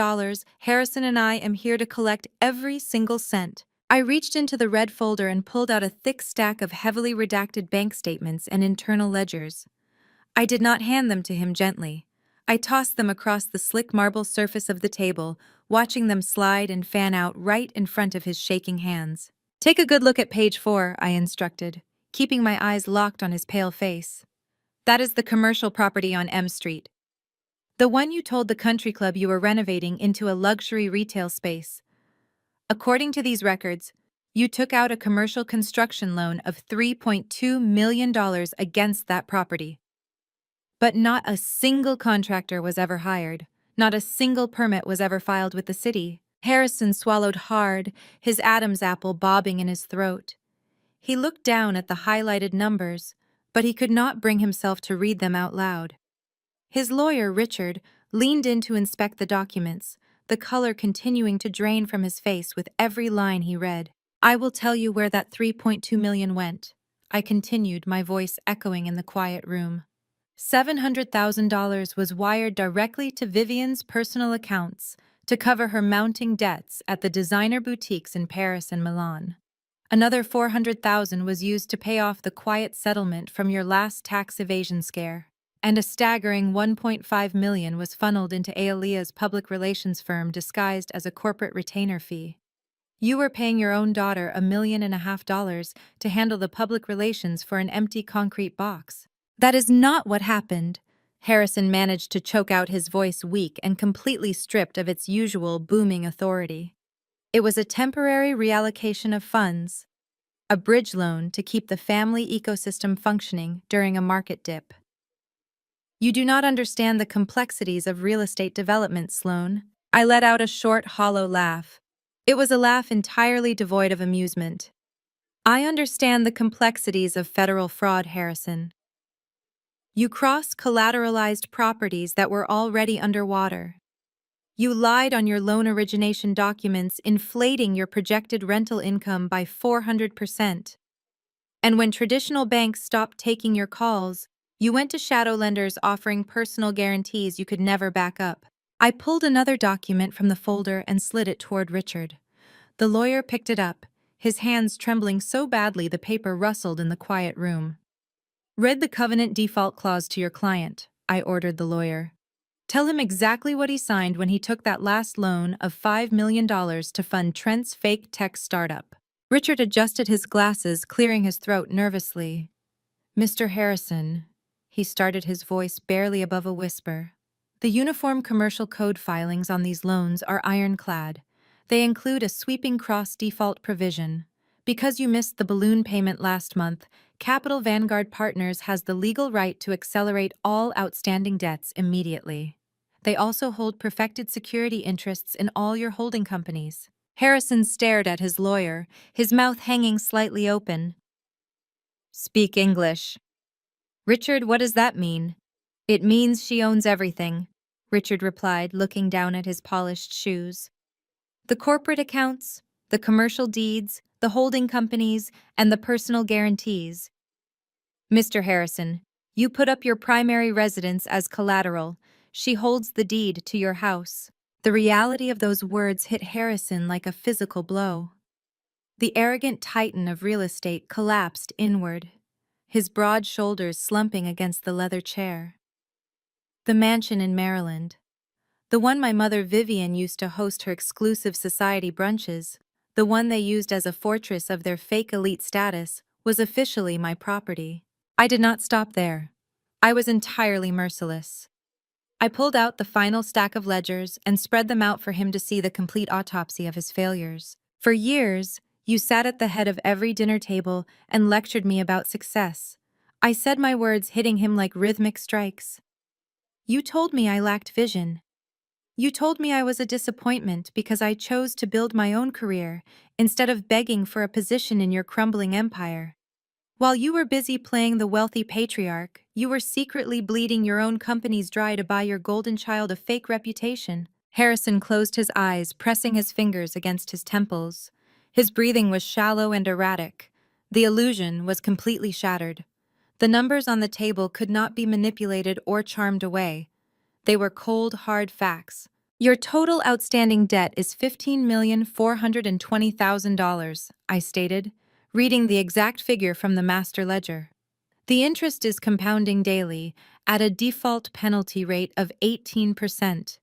S1: Harrison and I am here to collect every single cent. I reached into the red folder and pulled out a thick stack of heavily redacted bank statements and internal ledgers. I did not hand them to him gently. I tossed them across the slick marble surface of the table, watching them slide and fan out right in front of his shaking hands. Take a good look at page 4, I instructed, keeping my eyes locked on his pale face. That is the commercial property on M Street. The one you told the country club you were renovating into a luxury retail space. According to these records, you took out a commercial construction loan of $3.2 million against that property. But not a single contractor was ever hired. Not a single permit was ever filed with the city. Harrison swallowed hard, his Adam's apple bobbing in his throat. He looked down at the highlighted numbers, but he could not bring himself to read them out loud. His lawyer, Richard, leaned in to inspect the documents, the color continuing to drain from his face with every line he read. I will tell you where that $3.2 million went, I continued, my voice echoing in the quiet room. $700,000 was wired directly to Vivian's personal accounts to cover her mounting debts at the designer boutiques in Paris and Milan. Another $400,000 was used to pay off the quiet settlement from your last tax evasion scare, and a staggering $1.5 million was funneled into Aelia's public relations firm disguised as a corporate retainer fee. You were paying your own daughter $1.5 million to handle the public relations for an empty concrete box. That is not what happened. Harrison managed to choke out, his voice weak and completely stripped of its usual booming authority. It was a temporary reallocation of funds, a bridge loan to keep the family ecosystem functioning during a market dip. You do not understand the complexities of real estate development, Sloan. I let out a short, hollow laugh. It was a laugh entirely devoid of amusement. I understand the complexities of federal fraud, Harrison. You cross-collateralized properties that were already underwater. You lied on your loan origination documents, inflating your projected rental income by 400%. And when traditional banks stopped taking your calls, you went to shadow lenders offering personal guarantees you could never back up. I pulled another document from the folder and slid it toward Richard. The lawyer picked it up, his hands trembling so badly the paper rustled in the quiet room. Read the covenant default clause to your client, I ordered the lawyer. Tell him exactly what he signed when he took that last loan of $5 million to fund Trent's fake tech startup. Richard adjusted his glasses, clearing his throat nervously. Mr. Harrison, he started, his voice barely above a whisper. The Uniform Commercial Code filings on these loans are ironclad. They include a sweeping cross-default provision. Because you missed the balloon payment last month, Capital Vanguard Partners has the legal right to accelerate all outstanding debts immediately. They also hold perfected security interests in all your holding companies. Harrison stared at his lawyer, his mouth hanging slightly open. Speak English. Richard, what does that mean? It means she owns everything, Richard replied, looking down at his polished shoes. The corporate accounts, the commercial deeds, the holding companies, and the personal guarantees. Mr. Harrison, you put up your primary residence as collateral. She holds the deed to your house. The reality of those words hit Harrison like a physical blow. The arrogant titan of real estate collapsed inward, his broad shoulders slumping against the leather chair. The mansion in Maryland, the one my mother Vivian used to host her exclusive society brunches, the one they used as a fortress of their fake elite status, was officially my property. I did not stop there. I was entirely merciless. I pulled out the final stack of ledgers and spread them out for him to see the complete autopsy of his failures. For years, you sat at the head of every dinner table and lectured me about success. I said my words hitting him like rhythmic strikes. You told me I lacked vision. You told me I was a disappointment because I chose to build my own career instead of begging for a position in your crumbling empire. While you were busy playing the wealthy patriarch, you were secretly bleeding your own companies dry to buy your golden child a fake reputation. Harrison closed his eyes, pressing his fingers against his temples. His breathing was shallow and erratic. The illusion was completely shattered. The numbers on the table could not be manipulated or charmed away. They were cold, hard facts. Your total outstanding debt is $15,420,000, I stated, reading the exact figure from the master ledger. The interest is compounding daily at a default penalty rate of 18%.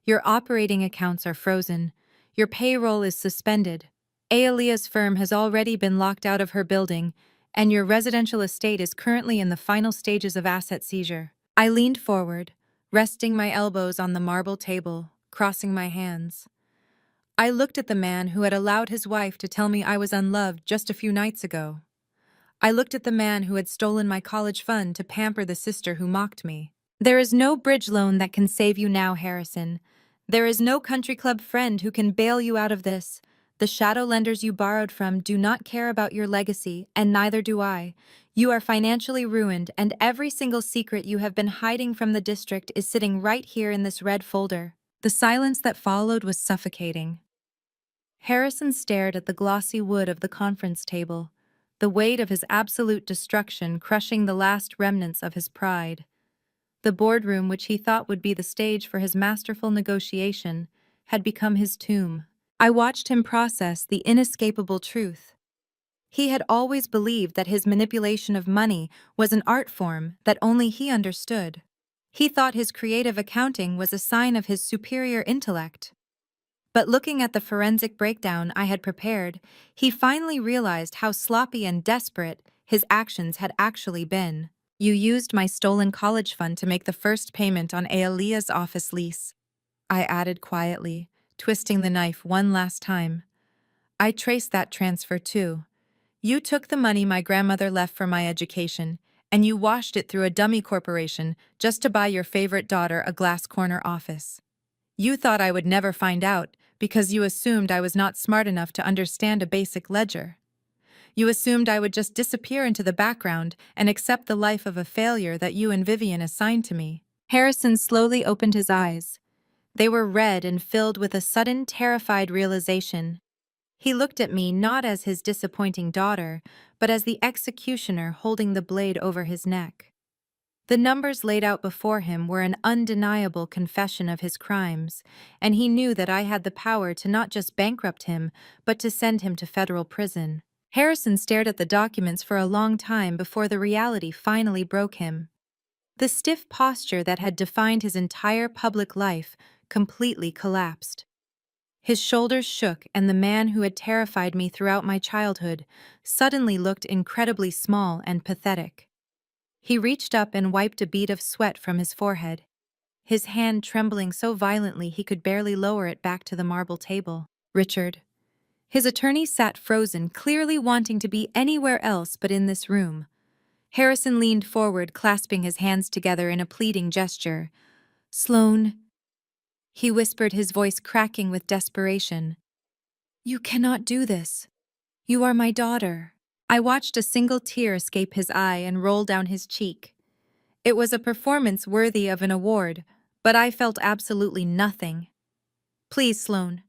S1: Your operating accounts are frozen. Your payroll is suspended. Aelia's firm has already been locked out of her building, and your residential estate is currently in the final stages of asset seizure. I leaned forward, resting my elbows on the marble table, crossing my hands. I looked at the man who had allowed his wife to tell me I was unloved just a few nights ago. I looked at the man who had stolen my college fund to pamper the sister who mocked me. There is no bridge loan that can save you now, Harrison. There is no country club friend who can bail you out of this. The shadow lenders you borrowed from do not care about your legacy, and neither do I. You are financially ruined, and every single secret you have been hiding from the district is sitting right here in this red folder. The silence that followed was suffocating. Harrison stared at the glossy wood of the conference table, the weight of his absolute destruction crushing the last remnants of his pride. The boardroom, which he thought would be the stage for his masterful negotiation, had become his tomb. I watched him process the inescapable truth. He had always believed that his manipulation of money was an art form that only he understood. He thought his creative accounting was a sign of his superior intellect. But looking at the forensic breakdown I had prepared, he finally realized how sloppy and desperate his actions had actually been. You used my stolen college fund to make the first payment on Aelia's office lease, I added quietly, twisting the knife one last time. I traced that transfer too. You took the money my grandmother left for my education, and you washed it through a dummy corporation just to buy your favorite daughter a glass corner office. You thought I would never find out because you assumed I was not smart enough to understand a basic ledger. You assumed I would just disappear into the background and accept the life of a failure that you and Vivian assigned to me. Harrison slowly opened his eyes. They were red and filled with a sudden, terrified realization. He looked at me not as his disappointing daughter, but as the executioner holding the blade over his neck. The numbers laid out before him were an undeniable confession of his crimes, and he knew that I had the power to not just bankrupt him, but to send him to federal prison. Harrison stared at the documents for a long time before the reality finally broke him. The stiff posture that had defined his entire public life completely collapsed. His shoulders shook, and the man who had terrified me throughout my childhood suddenly looked incredibly small and pathetic. He reached up and wiped a bead of sweat from his forehead, his hand trembling so violently he could barely lower it back to the marble table. Richard. His attorney sat frozen, clearly wanting to be anywhere else but in this room. Harrison leaned forward, clasping his hands together in a pleading gesture. Sloan, he whispered, his voice cracking with desperation. You cannot do this. You are my daughter. I watched a single tear escape his eye and roll down his cheek. It was a performance worthy of an award, but I felt absolutely nothing. Please, Sloane.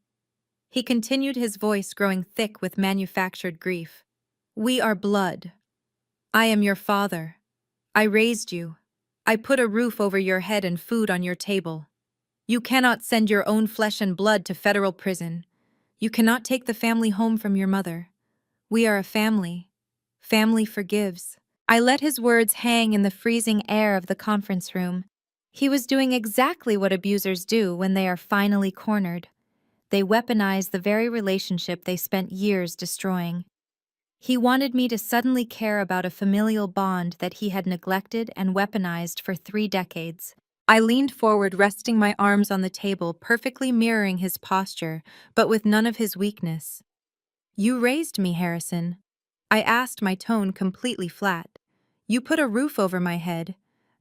S1: He continued, his voice growing thick with manufactured grief. We are blood. I am your father. I raised you. I put a roof over your head and food on your table. You cannot send your own flesh and blood to federal prison. You cannot take the family home from your mother. We are a family. Family forgives. I let his words hang in the freezing air of the conference room. He was doing exactly what abusers do when they are finally cornered. They weaponize the very relationship they spent years destroying. He wanted me to suddenly care about a familial bond that he had neglected and weaponized for 3 decades. I leaned forward, resting my arms on the table, perfectly mirroring his posture, but with none of his weakness. You raised me, Harrison. I asked, my tone completely flat. You put a roof over my head.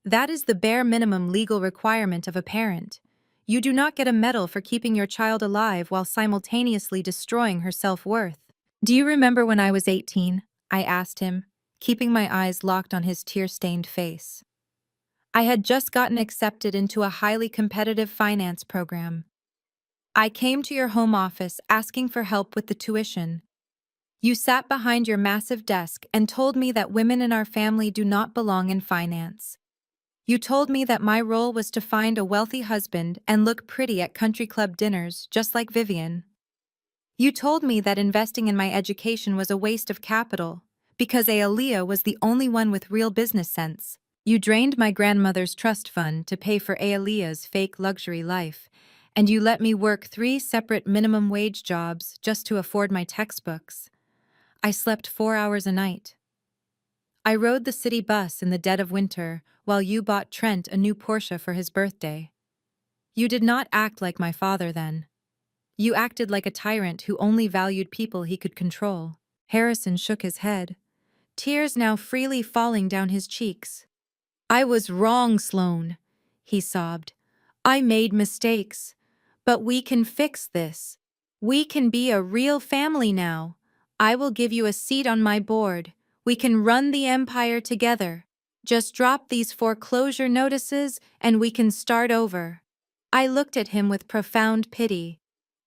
S1: That is the bare minimum legal requirement of a parent. You do not get a medal for keeping your child alive while simultaneously destroying her self-worth. Do you remember when I was 18? I asked him, keeping my eyes locked on his tear-stained face. I had just gotten accepted into a highly competitive finance program. I came to your home office asking for help with the tuition. You sat behind your massive desk and told me that women in our family do not belong in finance. You told me that my role was to find a wealthy husband and look pretty at country club dinners, just like Vivian. You told me that investing in my education was a waste of capital, because Aaliyah was the only one with real business sense. You drained my grandmother's trust fund to pay for Aaliyah's fake luxury life, and you let me work 3 separate minimum wage jobs just to afford my textbooks. I slept 4 hours a night. I rode the city bus in the dead of winter while you bought Trent a new Porsche for his birthday. You did not act like my father then. You acted like a tyrant who only valued people he could control. Harrison shook his head, tears now freely falling down his cheeks. I was wrong, Sloane, he sobbed. I made mistakes, but we can fix this. We can be a real family now. I will give you a seat on my board. We can run the empire together. Just drop these foreclosure notices and we can start over. I looked at him with profound pity.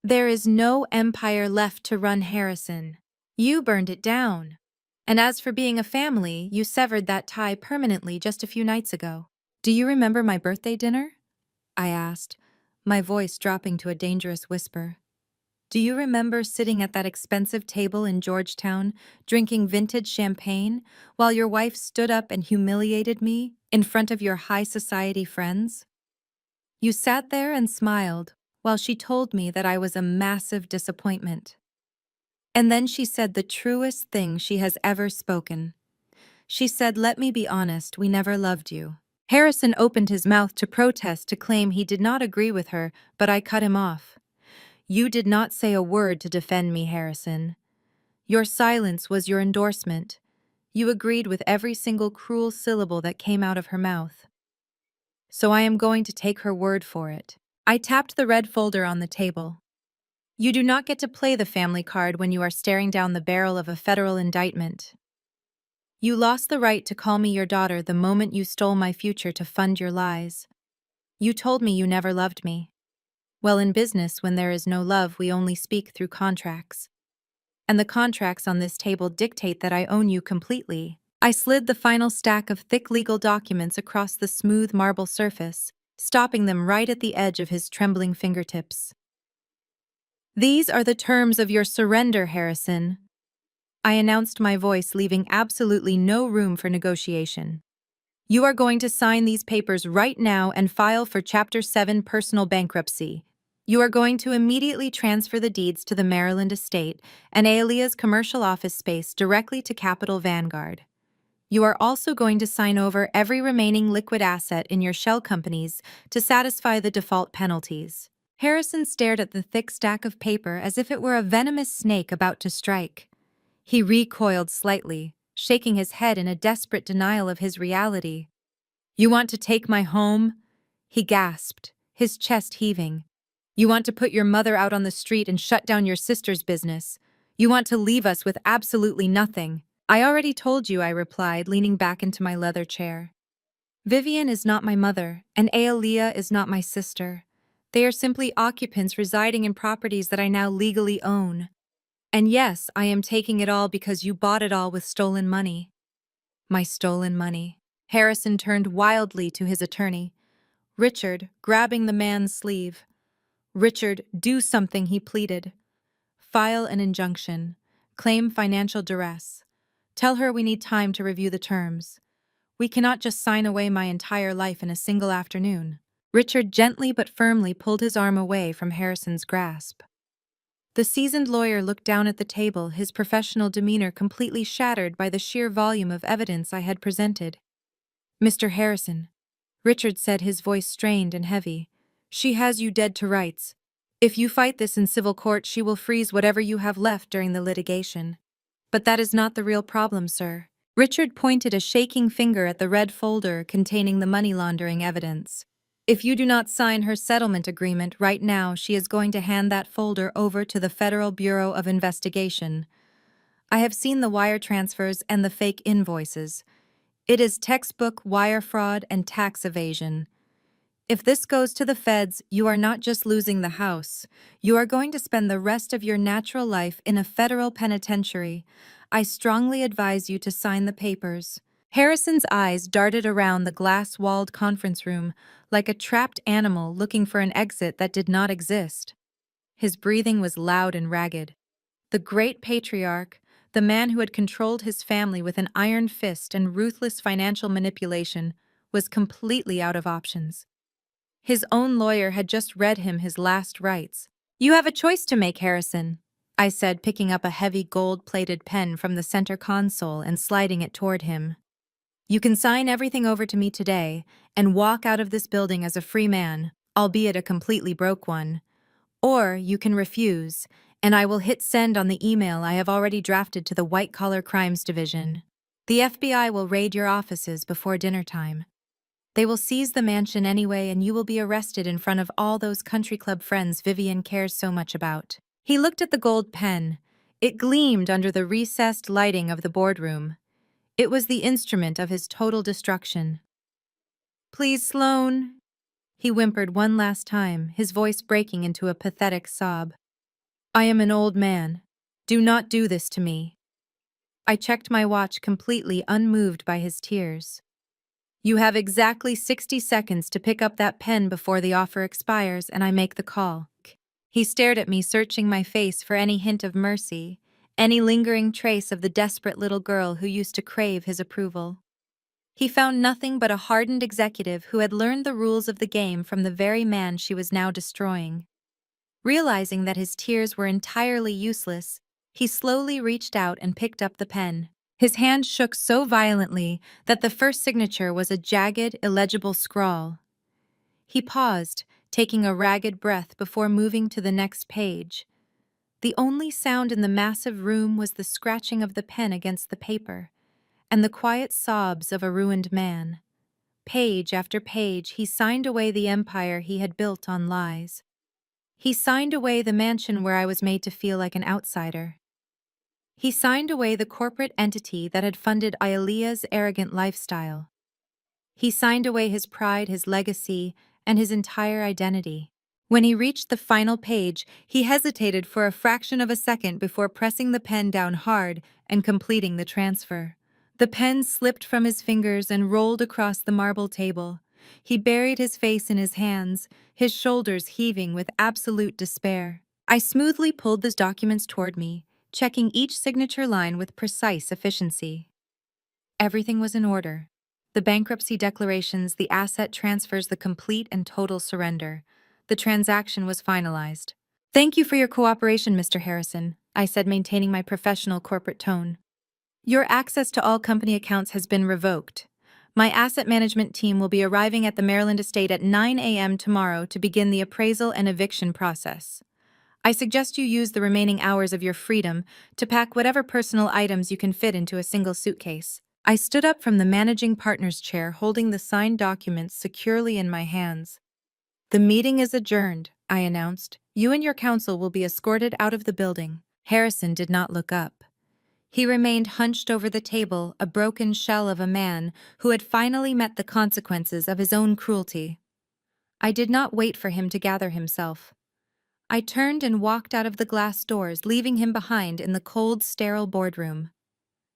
S1: There is no empire left to run, Harrison. You burned it down. And as for being a family, you severed that tie permanently just a few nights ago. Do you remember my birthday dinner? I asked, my voice dropping to a dangerous whisper. Do you remember sitting at that expensive table in Georgetown, drinking vintage champagne, while your wife stood up and humiliated me in front of your high society friends? You sat there and smiled while she told me that I was a massive disappointment. And then she said the truest thing she has ever spoken. She said, let me be honest, we never loved you. Harrison opened his mouth to protest, to claim he did not agree with her, but I cut him off. You did not say a word to defend me, Harrison. Your silence was your endorsement. You agreed with every single cruel syllable that came out of her mouth. So I am going to take her word for it. I tapped the red folder on the table. You do not get to play the family card when you are staring down the barrel of a federal indictment. You lost the right to call me your daughter the moment you stole my future to fund your lies. You told me you never loved me. Well, in business, when there is no love, we only speak through contracts. And the contracts on this table dictate that I own you completely. I slid the final stack of thick legal documents across the smooth marble surface, stopping them right at the edge of his trembling fingertips. These are the terms of your surrender, Harrison. I announced, my voice leaving absolutely no room for negotiation. You are going to sign these papers right now and file for Chapter 7 personal bankruptcy. You are going to immediately transfer the deeds to the Maryland estate and Aaliyah's commercial office space directly to Capital Vanguard. You are also going to sign over every remaining liquid asset in your shell companies to satisfy the default penalties. Harrison stared at the thick stack of paper as if it were a venomous snake about to strike. He recoiled slightly, shaking his head in a desperate denial of his reality. You want to take my home? He gasped, his chest heaving. You want to put your mother out on the street and shut down your sister's business. You want to leave us with absolutely nothing. I already told you, I replied, leaning back into my leather chair. Vivian is not my mother, and Aelia is not my sister. They are simply occupants residing in properties that I now legally own. And yes, I am taking it all because you bought it all with stolen money. My stolen money. Harrison turned wildly to his attorney, Richard, grabbing the man's sleeve. Richard, do something, he pleaded. File an injunction. Claim financial duress. Tell her we need time to review the terms. We cannot just sign away my entire life in a single afternoon. Richard gently but firmly pulled his arm away from Harrison's grasp. The seasoned lawyer looked down at the table, his professional demeanor completely shattered by the sheer volume of evidence I had presented. Mr. Harrison, Richard said, his voice strained and heavy, she has you dead to rights. If you fight this in civil court, she will freeze whatever you have left during the litigation. But that is not the real problem, sir. Richard pointed a shaking finger at the red folder containing the money laundering evidence. If you do not sign her settlement agreement right now, she is going to hand that folder over to the Federal Bureau of Investigation. I have seen the wire transfers and the fake invoices. It is textbook wire fraud and tax evasion. If this goes to the feds, you are not just losing the house. You are going to spend the rest of your natural life in a federal penitentiary. I strongly advise you to sign the papers. Harrison's eyes darted around the glass-walled conference room like a trapped animal looking for an exit that did not exist. His breathing was loud and ragged. The great patriarch, the man who had controlled his family with an iron fist and ruthless financial manipulation, was completely out of options. His own lawyer had just read him his last rites. You have a choice to make, Harrison, I said, picking up a heavy gold-plated pen from the center console and sliding it toward him. You can sign everything over to me today and walk out of this building as a free man, albeit a completely broke one. Or you can refuse, and I will hit send on the email I have already drafted to the White Collar Crimes Division. The FBI will raid your offices before dinner time. They will seize the mansion anyway, and you will be arrested in front of all those country club friends Vivian cares so much about. He looked at the gold pen. It gleamed under the recessed lighting of the boardroom. It was the instrument of his total destruction. Please, Sloane, he whimpered one last time, his voice breaking into a pathetic sob. I am an old man. Do not do this to me. I checked my watch, completely unmoved by his tears. You have exactly 60 seconds to pick up that pen before the offer expires and I make the call. He stared at me, searching my face for any hint of mercy, any lingering trace of the desperate little girl who used to crave his approval. He found nothing but a hardened executive who had learned the rules of the game from the very man she was now destroying. Realizing that his tears were entirely useless, he slowly reached out and picked up the pen. His hand shook so violently that the first signature was a jagged, illegible scrawl. He paused, taking a ragged breath before moving to the next page. The only sound in the massive room was the scratching of the pen against the paper, and the quiet sobs of a ruined man. Page after page, he signed away the empire he had built on lies. He signed away the mansion where I was made to feel like an outsider. He signed away the corporate entity that had funded Aelia's arrogant lifestyle. He signed away his pride, his legacy, and his entire identity. When he reached the final page, he hesitated for a fraction of a second before pressing the pen down hard and completing the transfer. The pen slipped from his fingers and rolled across the marble table. He buried his face in his hands, his shoulders heaving with absolute despair. I smoothly pulled the documents toward me, checking each signature line with precise efficiency. Everything was in order. The bankruptcy declarations, the asset transfers, the complete and total surrender. The transaction was finalized. Thank you for your cooperation, Mr. Harrison, I said, maintaining my professional corporate tone. Your access to all company accounts has been revoked. My asset management team will be arriving at the Maryland estate at 9 a.m. tomorrow to begin the appraisal and eviction process. I suggest you use the remaining hours of your freedom to pack whatever personal items you can fit into a single suitcase. I stood up from the managing partner's chair, holding the signed documents securely in my hands. "The meeting is adjourned," I announced. "You and your counsel will be escorted out of the building." Harrison did not look up. He remained hunched over the table, a broken shell of a man who had finally met the consequences of his own cruelty. I did not wait for him to gather himself. I turned and walked out of the glass doors, leaving him behind in the cold, sterile boardroom.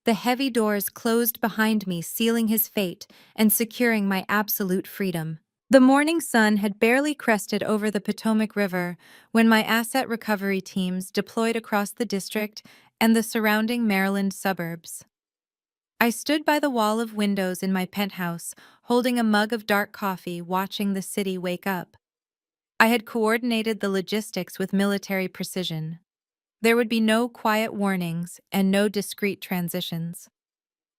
S1: The heavy doors closed behind me, sealing his fate and securing my absolute freedom. The morning sun had barely crested over the Potomac River when my asset recovery teams deployed across the district and the surrounding Maryland suburbs. I stood by the wall of windows in my penthouse, holding a mug of dark coffee, watching the city wake up. I had coordinated the logistics with military precision. There would be no quiet warnings and no discreet transitions.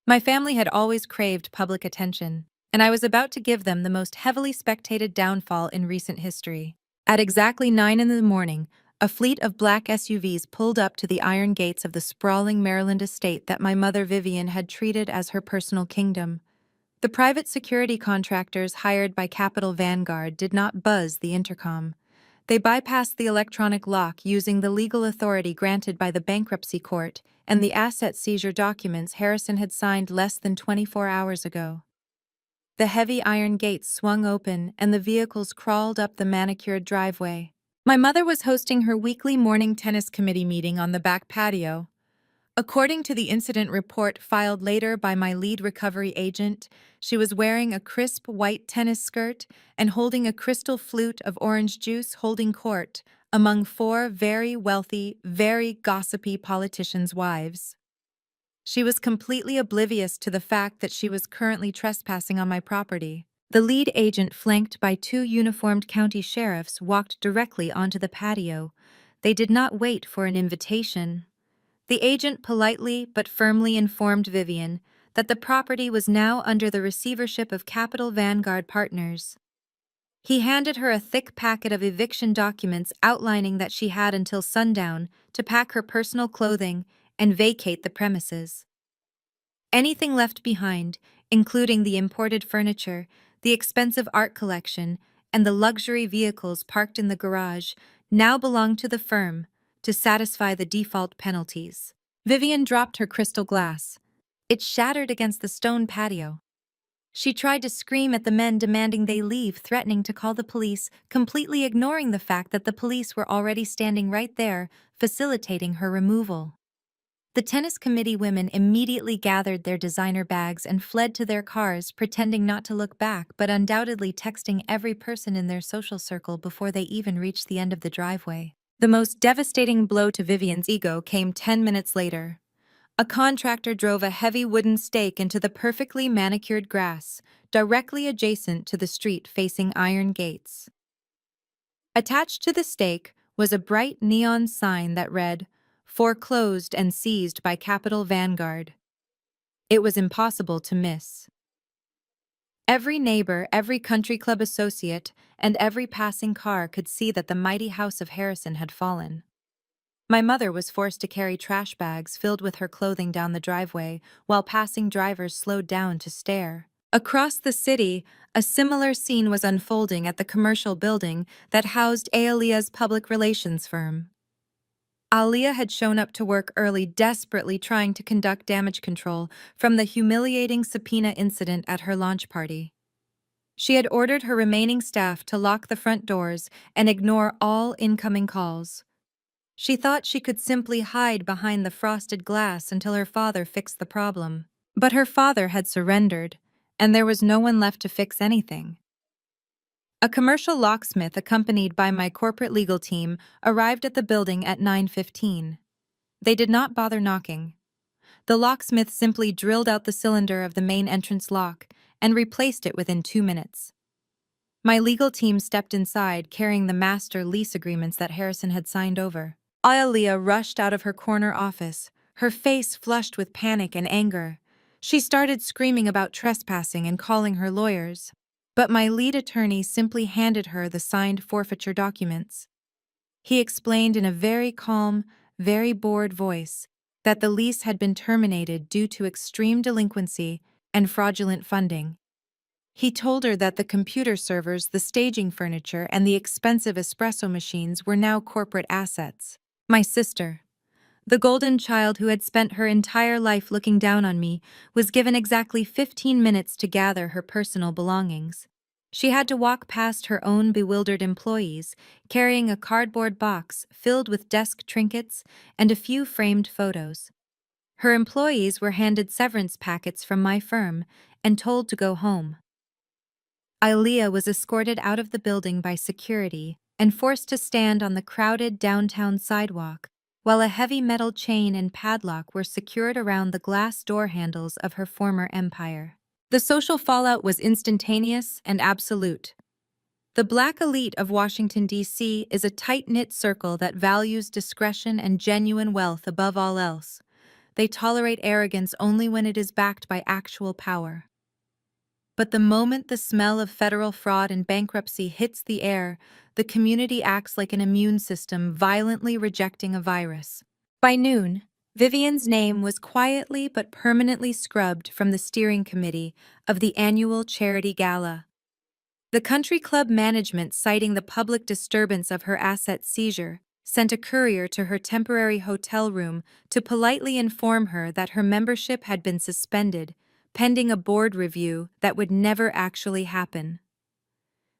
S1: My family had always craved public attention, and I was about to give them the most heavily spectated downfall in recent history. At exactly 9 in the morning, a fleet of black SUVs pulled up to the iron gates of the sprawling Maryland estate that my mother Vivian had treated as her personal kingdom. The private security contractors hired by Capital Vanguard did not buzz the intercom. They bypassed the electronic lock using the legal authority granted by the bankruptcy court and the asset seizure documents Harrison had signed less than 24 hours ago. The heavy iron gates swung open and the vehicles crawled up the manicured driveway. My mother was hosting her weekly morning tennis committee meeting on the back patio. According to the incident report filed later by my lead recovery agent, she was wearing a crisp white tennis skirt and holding a crystal flute of orange juice, holding court among 4 very wealthy, very gossipy politicians' wives. She was completely oblivious to the fact that she was currently trespassing on my property. The lead agent, flanked by 2 uniformed county sheriffs, walked directly onto the patio. They did not wait for an invitation. The agent politely but firmly informed Vivian that the property was now under the receivership of Capital Vanguard Partners. He handed her a thick packet of eviction documents outlining that she had until sundown to pack her personal clothing and vacate the premises. Anything left behind, including the imported furniture, the expensive art collection, and the luxury vehicles parked in the garage, now belonged to the firm to satisfy the default penalties. Vivian dropped her crystal glass. It shattered against the stone patio. She tried to scream at the men, demanding they leave, threatening to call the police, completely ignoring the fact that the police were already standing right there, facilitating her removal. The tennis committee women immediately gathered their designer bags and fled to their cars, pretending not to look back but undoubtedly texting every person in their social circle before they even reached the end of the driveway. The most devastating blow to Vivian's ego came 10 minutes later. A contractor drove a heavy wooden stake into the perfectly manicured grass, directly adjacent to the street facing iron gates. Attached to the stake was a bright neon sign that read, "Foreclosed and seized by Capital Vanguard." It was impossible to miss. Every neighbor, every country club associate, and every passing car could see that the mighty house of Harrison had fallen. My mother was forced to carry trash bags filled with her clothing down the driveway, while passing drivers slowed down to stare. Across the city, a similar scene was unfolding at the commercial building that housed Aaliyah's public relations firm. Aaliyah had shown up to work early, desperately trying to conduct damage control from the humiliating subpoena incident at her launch party. She had ordered her remaining staff to lock the front doors and ignore all incoming calls. She thought she could simply hide behind the frosted glass until her father fixed the problem. But her father had surrendered, and there was no one left to fix anything. A commercial locksmith, accompanied by my corporate legal team, arrived at the building at 9:15. They did not bother knocking. The locksmith simply drilled out the cylinder of the main entrance lock and replaced it within 2 minutes. My legal team stepped inside, carrying the master lease agreements that Harrison had signed over. Aaliyah rushed out of her corner office, her face flushed with panic and anger. She started screaming about trespassing and calling her lawyers. But my lead attorney simply handed her the signed forfeiture documents. He explained in a very calm, very bored voice that the lease had been terminated due to extreme delinquency and fraudulent funding. He told her that the computer servers, the staging furniture, and the expensive espresso machines were now corporate assets. My sister, the golden child who had spent her entire life looking down on me, was given exactly 15 minutes to gather her personal belongings. She had to walk past her own bewildered employees, carrying a cardboard box filled with desk trinkets and a few framed photos. Her employees were handed severance packets from my firm and told to go home. Ilea was escorted out of the building by security and forced to stand on the crowded downtown sidewalk, while a heavy metal chain and padlock were secured around the glass door handles of her former empire. The social fallout was instantaneous and absolute. The black elite of Washington, D.C. is a tight-knit circle that values discretion and genuine wealth above all else. They tolerate arrogance only when it is backed by actual power. But the moment the smell of federal fraud and bankruptcy hits the air, the community acts like an immune system violently rejecting a virus. By noon, Vivian's name was quietly but permanently scrubbed from the steering committee of the annual charity gala. The country club management, citing the public disturbance of her asset seizure, sent a courier to her temporary hotel room to politely inform her that her membership had been suspended, pending a board review that would never actually happen.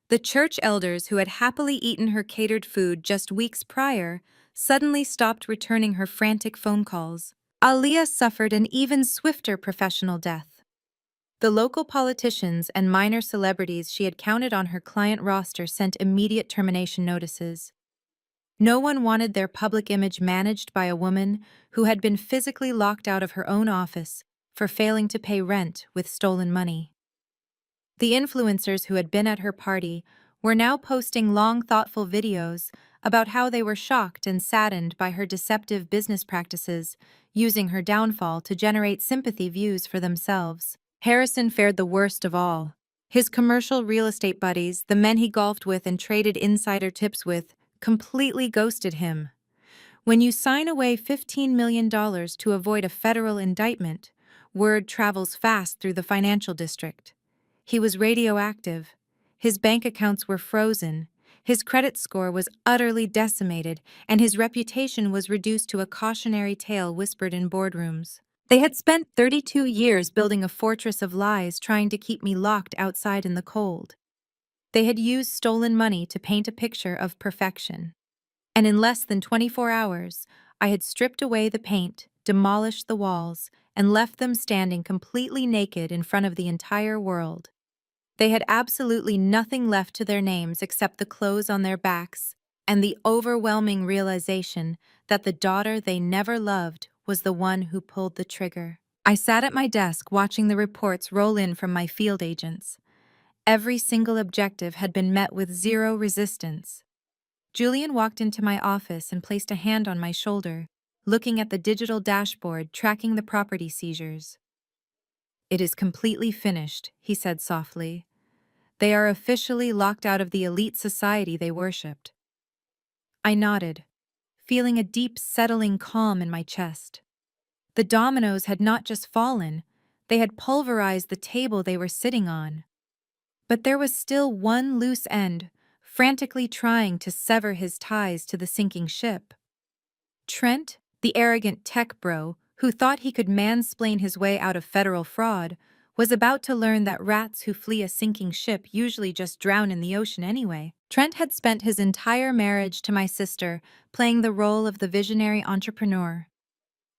S1: The church elders who had happily eaten her catered food just weeks prior suddenly stopped returning her frantic phone calls. Aliyah suffered an even swifter professional death. The local politicians and minor celebrities she had counted on her client roster sent immediate termination notices. No one wanted their public image managed by a woman who had been physically locked out of her own office for failing to pay rent with stolen money. The influencers who had been at her party were now posting long, thoughtful videos about how they were shocked and saddened by her deceptive business practices, using her downfall to generate sympathy views for themselves. Harrison fared the worst of all. His commercial real estate buddies, the men he golfed with and traded insider tips with, completely ghosted him. When you sign away $15 million to avoid a federal indictment, word travels fast through the financial district. He was radioactive. His bank accounts were frozen. His credit score was utterly decimated, and his reputation was reduced to a cautionary tale whispered in boardrooms. They had spent 32 years building a fortress of lies trying to keep me locked outside in the cold. They had used stolen money to paint a picture of perfection. And in less than 24 hours, I had stripped away the paint, demolished the walls, and left them standing completely naked in front of the entire world. They had absolutely nothing left to their names except the clothes on their backs and the overwhelming realization that the daughter they never loved was the one who pulled the trigger. I sat at my desk watching the reports roll in from my field agents. Every single objective had been met with zero resistance. Julian walked into my office and placed a hand on my shoulder, looking at the digital dashboard tracking the property seizures. "It is completely finished," he said softly. "They are officially locked out of the elite society they worshipped." I nodded, feeling a deep settling calm in my chest. The dominoes had not just fallen, they had pulverized the table they were sitting on. But there was still one loose end, frantically trying to sever his ties to the sinking ship. Trent, the arrogant tech bro, who thought he could mansplain his way out of federal fraud, was about to learn that rats who flee a sinking ship usually just drown in the ocean anyway. Trent had spent his entire marriage to my sister playing the role of the visionary entrepreneur.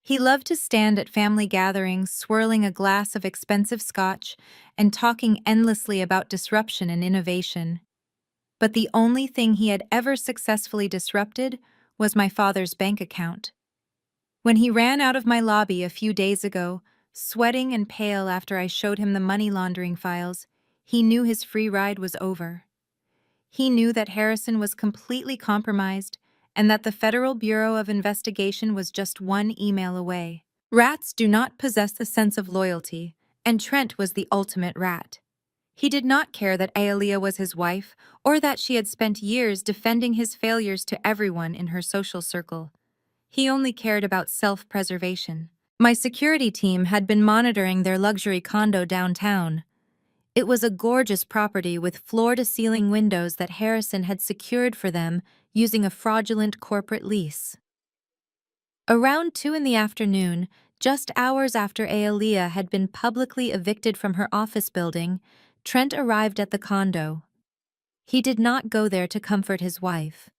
S1: He loved to stand at family gatherings, swirling a glass of expensive scotch and talking endlessly about disruption and innovation. But the only thing he had ever successfully disrupted was my father's bank account. When he ran out of my lobby a few days ago, sweating and pale after I showed him the money laundering files, he knew his free ride was over. He knew that Harrison was completely compromised and that the Federal Bureau of Investigation was just one email away. Rats do not possess a sense of loyalty, and Trent was the ultimate rat. He did not care that Aelia was his wife or that she had spent years defending his failures to everyone in her social circle. He only cared about self-preservation. My security team had been monitoring their luxury condo downtown. It was a gorgeous property with floor-to-ceiling windows that Harrison had secured for them using a fraudulent corporate lease. Around 2 in the afternoon, just hours after Aaliyah had been publicly evicted from her office building, Trent arrived at the condo. He did not go there to comfort his wife.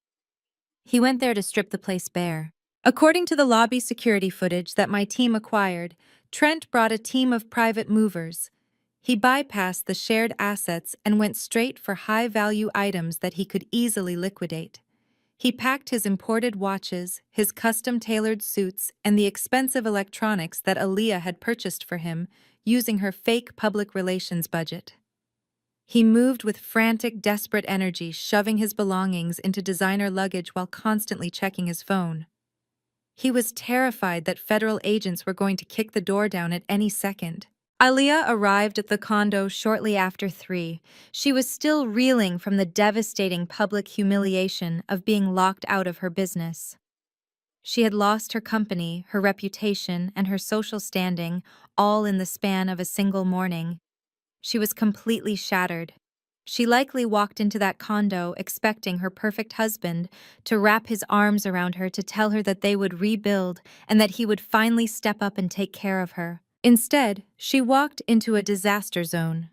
S1: He went there to strip the place bare. According to the lobby security footage that my team acquired, Trent brought a team of private movers. He bypassed the shared assets and went straight for high-value items that he could easily liquidate. He packed his imported watches, his custom-tailored suits, and the expensive electronics that Aaliyah had purchased for him, using her fake public relations budget. He moved with frantic, desperate energy, shoving his belongings into designer luggage while constantly checking his phone. He was terrified that federal agents were going to kick the door down at any second. Aaliyah arrived at the condo shortly after 3. She was still reeling from the devastating public humiliation of being locked out of her business. She had lost her company, her reputation, and her social standing, all in the span of a single morning. She was completely shattered. She likely walked into that condo expecting her perfect husband to wrap his arms around her to tell her that they would rebuild and that he would finally step up and take care of her. Instead, she walked into a disaster zone.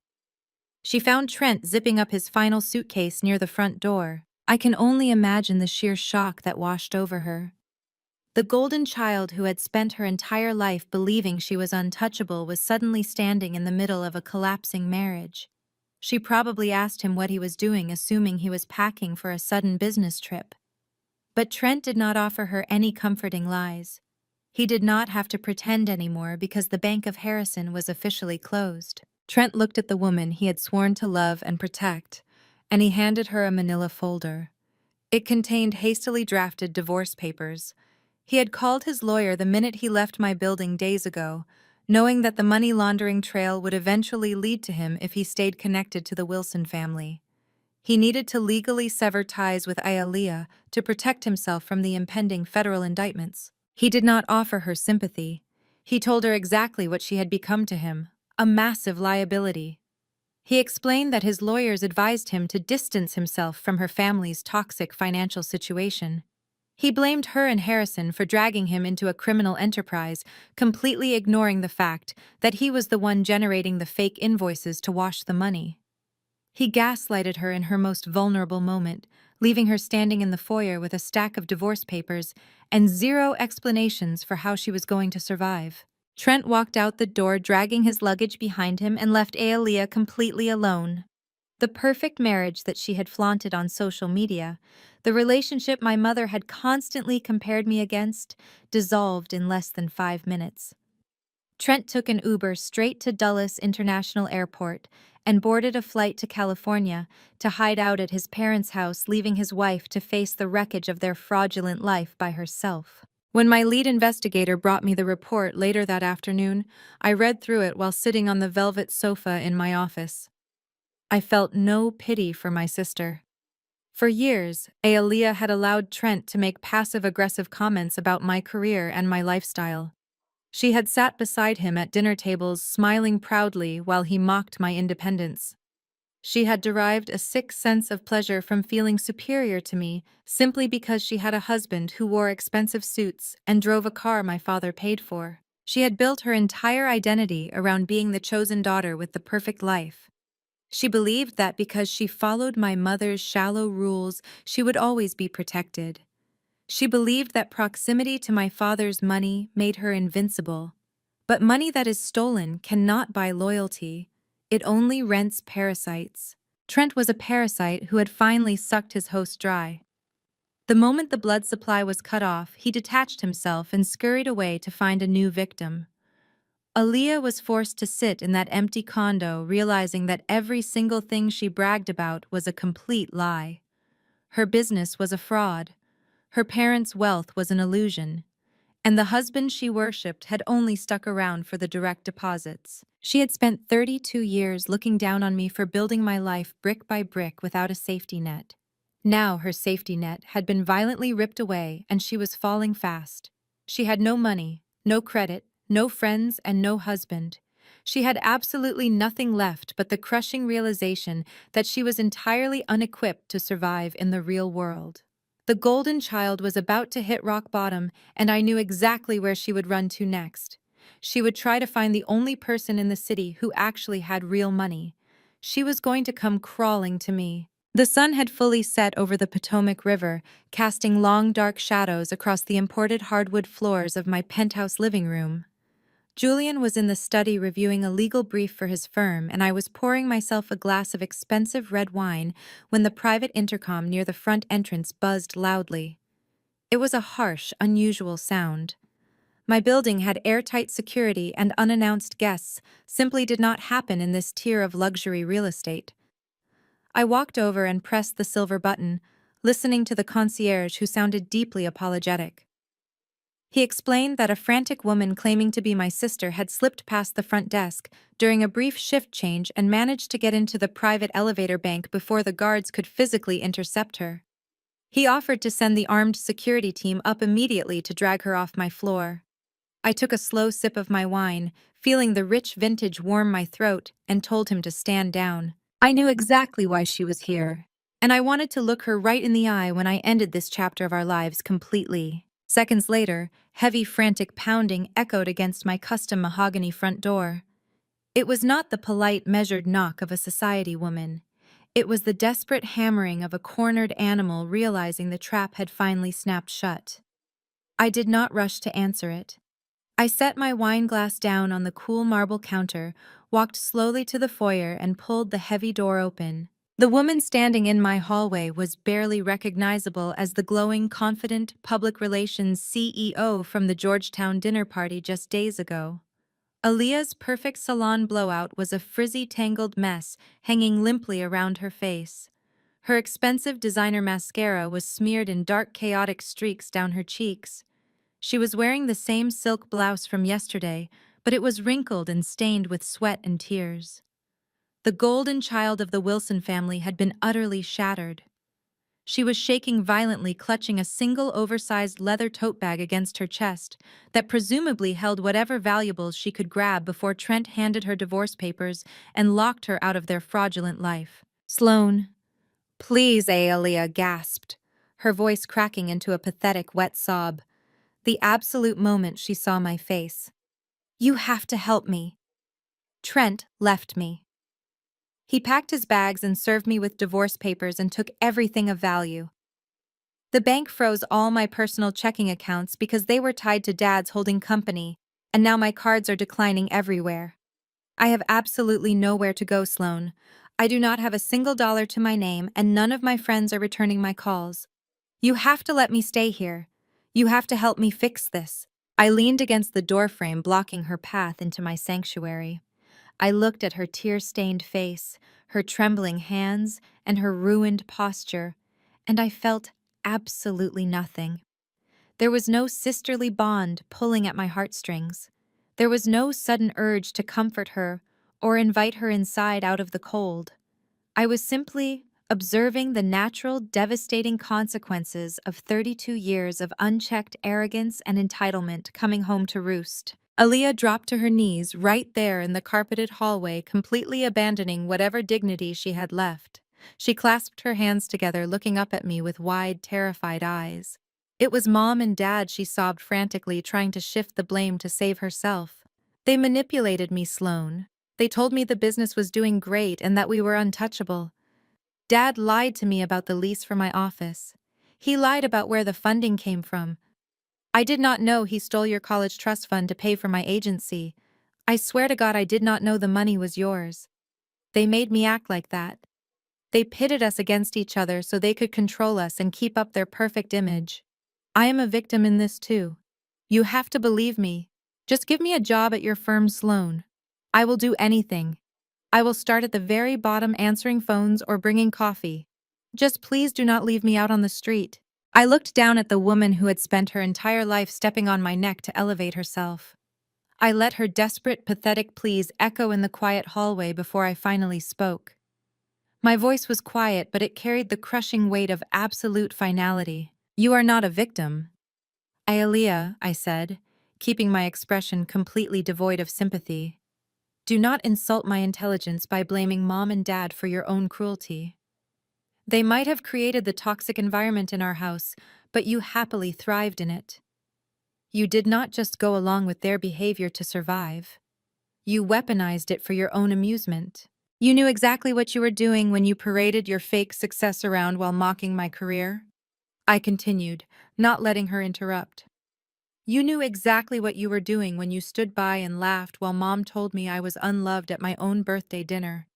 S1: She found Trent zipping up his final suitcase near the front door. I can only imagine the sheer shock that washed over her. The golden child who had spent her entire life believing she was untouchable was suddenly standing in the middle of a collapsing marriage. She probably asked him what he was doing, assuming he was packing for a sudden business trip. But Trent did not offer her any comforting lies. He did not have to pretend anymore because the Bank of Harrison was officially closed. Trent looked at the woman he had sworn to love and protect, and he handed her a manila folder. It contained hastily drafted divorce papers. He had called his lawyer the minute he left my building days ago, knowing that the money laundering trail would eventually lead to him if he stayed connected to the Wilson family. He needed to legally sever ties with Aaliyah to protect himself from the impending federal indictments. He did not offer her sympathy. He told her exactly what she had become to him, a massive liability. He explained that his lawyers advised him to distance himself from her family's toxic financial situation. He blamed her and Harrison for dragging him into a criminal enterprise, completely ignoring the fact that he was the one generating the fake invoices to wash the money. He gaslighted her in her most vulnerable moment, leaving her standing in the foyer with a stack of divorce papers and zero explanations for how she was going to survive. Trent walked out the door dragging his luggage behind him and left Aaliyah completely alone. The perfect marriage that she had flaunted on social media, the relationship my mother had constantly compared me against, dissolved in less than 5 minutes. Trent took an Uber straight to Dulles International Airport and boarded a flight to California to hide out at his parents' house, leaving his wife to face the wreckage of their fraudulent life by herself. When my lead investigator brought me the report later that afternoon, I read through it while sitting on the velvet sofa in my office. I felt no pity for my sister. For years, Aaliyah had allowed Trent to make passive-aggressive comments about my career and my lifestyle. She had sat beside him at dinner tables, smiling proudly while he mocked my independence. She had derived a sick sense of pleasure from feeling superior to me simply because she had a husband who wore expensive suits and drove a car my father paid for. She had built her entire identity around being the chosen daughter with the perfect life. She believed that because she followed my mother's shallow rules, she would always be protected. She believed that proximity to my father's money made her invincible. But money that is stolen cannot buy loyalty. It only rents parasites. Trent was a parasite who had finally sucked his host dry. The moment the blood supply was cut off, he detached himself and scurried away to find a new victim. Aaliyah was forced to sit in that empty condo, realizing that every single thing she bragged about was a complete lie. Her business was a fraud. Her parents' wealth was an illusion. And the husband she worshipped had only stuck around for the direct deposits. She had spent 32 years looking down on me for building my life brick by brick without a safety net. Now her safety net had been violently ripped away and she was falling fast. She had no money, no credit, no friends, and no husband. She had absolutely nothing left but the crushing realization that she was entirely unequipped to survive in the real world. The golden child was about to hit rock bottom, and I knew exactly where she would run to next. She would try to find the only person in the city who actually had real money. She was going to come crawling to me. The sun had fully set over the Potomac River, casting long dark shadows across the imported hardwood floors of my penthouse living room. Julian was in the study reviewing a legal brief for his firm, and I was pouring myself a glass of expensive red wine when the private intercom near the front entrance buzzed loudly. It was a harsh, unusual sound. My building had airtight security, and unannounced guests simply did not happen in this tier of luxury real estate. I walked over and pressed the silver button, listening to the concierge who sounded deeply apologetic. He explained that a frantic woman claiming to be my sister had slipped past the front desk during a brief shift change and managed to get into the private elevator bank before the guards could physically intercept her. He offered to send the armed security team up immediately to drag her off my floor. I took a slow sip of my wine, feeling the rich vintage warm my throat, and told him to stand down. I knew exactly why she was here, and I wanted to look her right in the eye when I ended this chapter of our lives completely. Seconds later, heavy, frantic pounding echoed against my custom mahogany front door. It was not the polite, measured knock of a society woman. It was the desperate hammering of a cornered animal realizing the trap had finally snapped shut. I did not rush to answer it. I set my wine glass down on the cool marble counter, walked slowly to the foyer, and pulled the heavy door open. The woman standing in my hallway was barely recognizable as the glowing, confident public relations CEO from the Georgetown dinner party just days ago. Aaliyah's perfect salon blowout was a frizzy, tangled mess hanging limply around her face. Her expensive designer mascara was smeared in dark, chaotic streaks down her cheeks. She was wearing the same silk blouse from yesterday, but it was wrinkled and stained with sweat and tears. The golden child of the Wilson family had been utterly shattered. She was shaking violently, clutching a single oversized leather tote bag against her chest that presumably held whatever valuables she could grab before Trent handed her divorce papers and locked her out of their fraudulent life. "Sloan, please," Aaliyah gasped, her voice cracking into a pathetic, wet sob, the absolute moment she saw my face. "You have to help me." Trent left me. He packed his bags and served me with divorce papers and took everything of value. The bank froze all my personal checking accounts because they were tied to Dad's holding company, and now my cards are declining everywhere. I have absolutely nowhere to go, Sloan. I do not have a single dollar to my name, and none of my friends are returning my calls. You have to let me stay here. You have to help me fix this. I leaned against the doorframe, blocking her path into my sanctuary. I looked at her tear-stained face, her trembling hands, and her ruined posture, and I felt absolutely nothing. There was no sisterly bond pulling at my heartstrings. There was no sudden urge to comfort her or invite her inside out of the cold. I was simply observing the natural, devastating consequences of 32 years of unchecked arrogance and entitlement coming home to roost. Aaliyah dropped to her knees right there in the carpeted hallway, completely abandoning whatever dignity she had left. She clasped her hands together, looking up at me with wide, terrified eyes. "It was Mom and Dad," she sobbed frantically, trying to shift the blame to save herself. "They manipulated me, Sloan. They told me the business was doing great and that we were untouchable. Dad lied to me about the lease for my office. He lied about where the funding came from. I did not know he stole your college trust fund to pay for my agency. I swear to God I did not know the money was yours. They made me act like that. They pitted us against each other so they could control us and keep up their perfect image. I am a victim in this too. You have to believe me. Just give me a job at your firm, Sloan. I will do anything. I will start at the very bottom, answering phones or bringing coffee. Just please do not leave me out on the street." I looked down at the woman who had spent her entire life stepping on my neck to elevate herself. I let her desperate, pathetic pleas echo in the quiet hallway before I finally spoke. My voice was quiet, but it carried the crushing weight of absolute finality. "You are not a victim." "Aaliyah," I said, keeping my expression completely devoid of sympathy. Do not insult my intelligence by blaming mom and dad for your own cruelty. They might have created the toxic environment in our house, but you happily thrived in it. You did not just go along with their behavior to survive. You weaponized it for your own amusement. You knew exactly what you were doing when you paraded your fake success around while mocking my career. I continued, not letting her interrupt. You knew exactly what you were doing when you stood by and laughed while mom told me I was unloved at my own birthday dinner.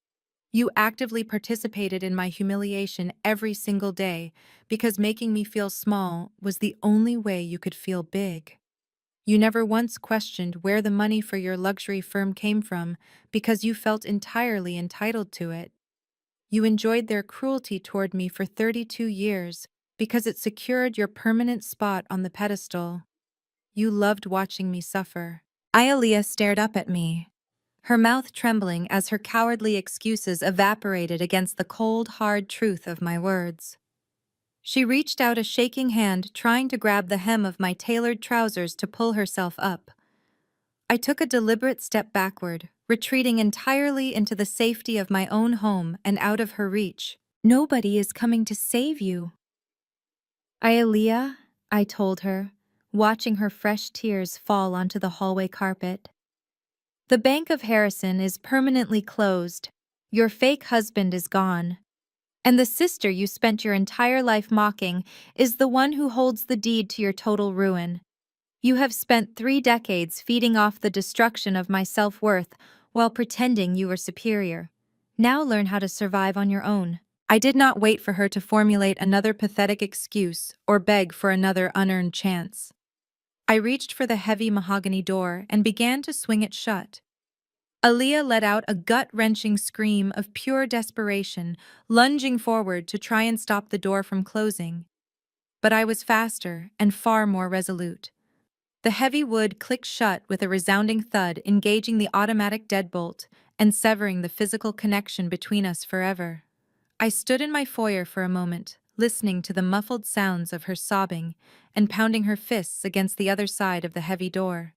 S1: You actively participated in my humiliation every single day because making me feel small was the only way you could feel big. You never once questioned where the money for your luxury firm came from because you felt entirely entitled to it. You enjoyed their cruelty toward me for 32 years because it secured your permanent spot on the pedestal. You loved watching me suffer. Ayalea stared up at me, her mouth trembling as her cowardly excuses evaporated against the cold, hard truth of my words. She reached out a shaking hand, trying to grab the hem of my tailored trousers to pull herself up. I took a deliberate step backward, retreating entirely into the safety of my own home and out of her reach. Nobody is coming to save you. Ayalea, I told her, watching her fresh tears fall onto the hallway carpet. The Bank of Harrison is permanently closed. Your fake husband is gone. And the sister you spent your entire life mocking is the one who holds the deed to your total ruin. You have spent 3 decades feeding off the destruction of my self-worth while pretending you were superior. Now learn how to survive on your own. I did not wait for her to formulate another pathetic excuse or beg for another unearned chance. I reached for the heavy mahogany door and began to swing it shut. Aaliyah let out a gut-wrenching scream of pure desperation, lunging forward to try and stop the door from closing. But I was faster and far more resolute. The heavy wood clicked shut with a resounding thud, engaging the automatic deadbolt and severing the physical connection between us forever. I stood in my foyer for a moment, listening to the muffled sounds of her sobbing and pounding her fists against the other side of the heavy door.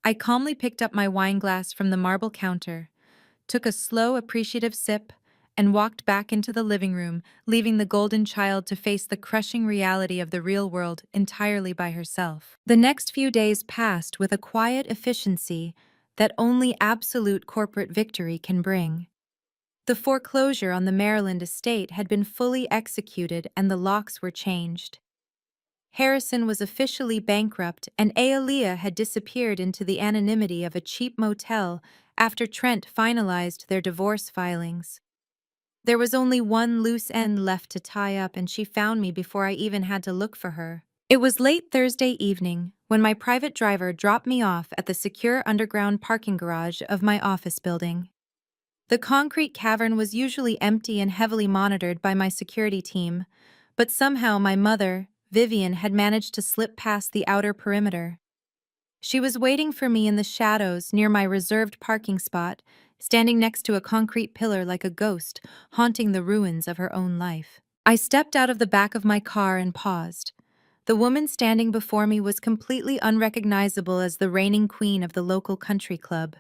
S1: I calmly picked up my wine glass from the marble counter, took a slow, appreciative sip, and walked back into the living room, leaving the golden child to face the crushing reality of the real world entirely by herself. The next few days passed with a quiet efficiency that only absolute corporate victory can bring. The foreclosure on the Maryland estate had been fully executed and the locks were changed. Harrison was officially bankrupt and Aaliyah had disappeared into the anonymity of a cheap motel after Trent finalized their divorce filings. There was only one loose end left to tie up and she found me before I even had to look for her. It was late Thursday evening when my private driver dropped me off at the secure underground parking garage of my office building. The concrete cavern was usually empty and heavily monitored by my security team, but somehow my mother, Vivian, had managed to slip past the outer perimeter. She was waiting for me in the shadows near my reserved parking spot, standing next to a concrete pillar like a ghost, haunting the ruins of her own life. I stepped out of the back of my car and paused. The woman standing before me was completely unrecognizable as the reigning queen of the local country club.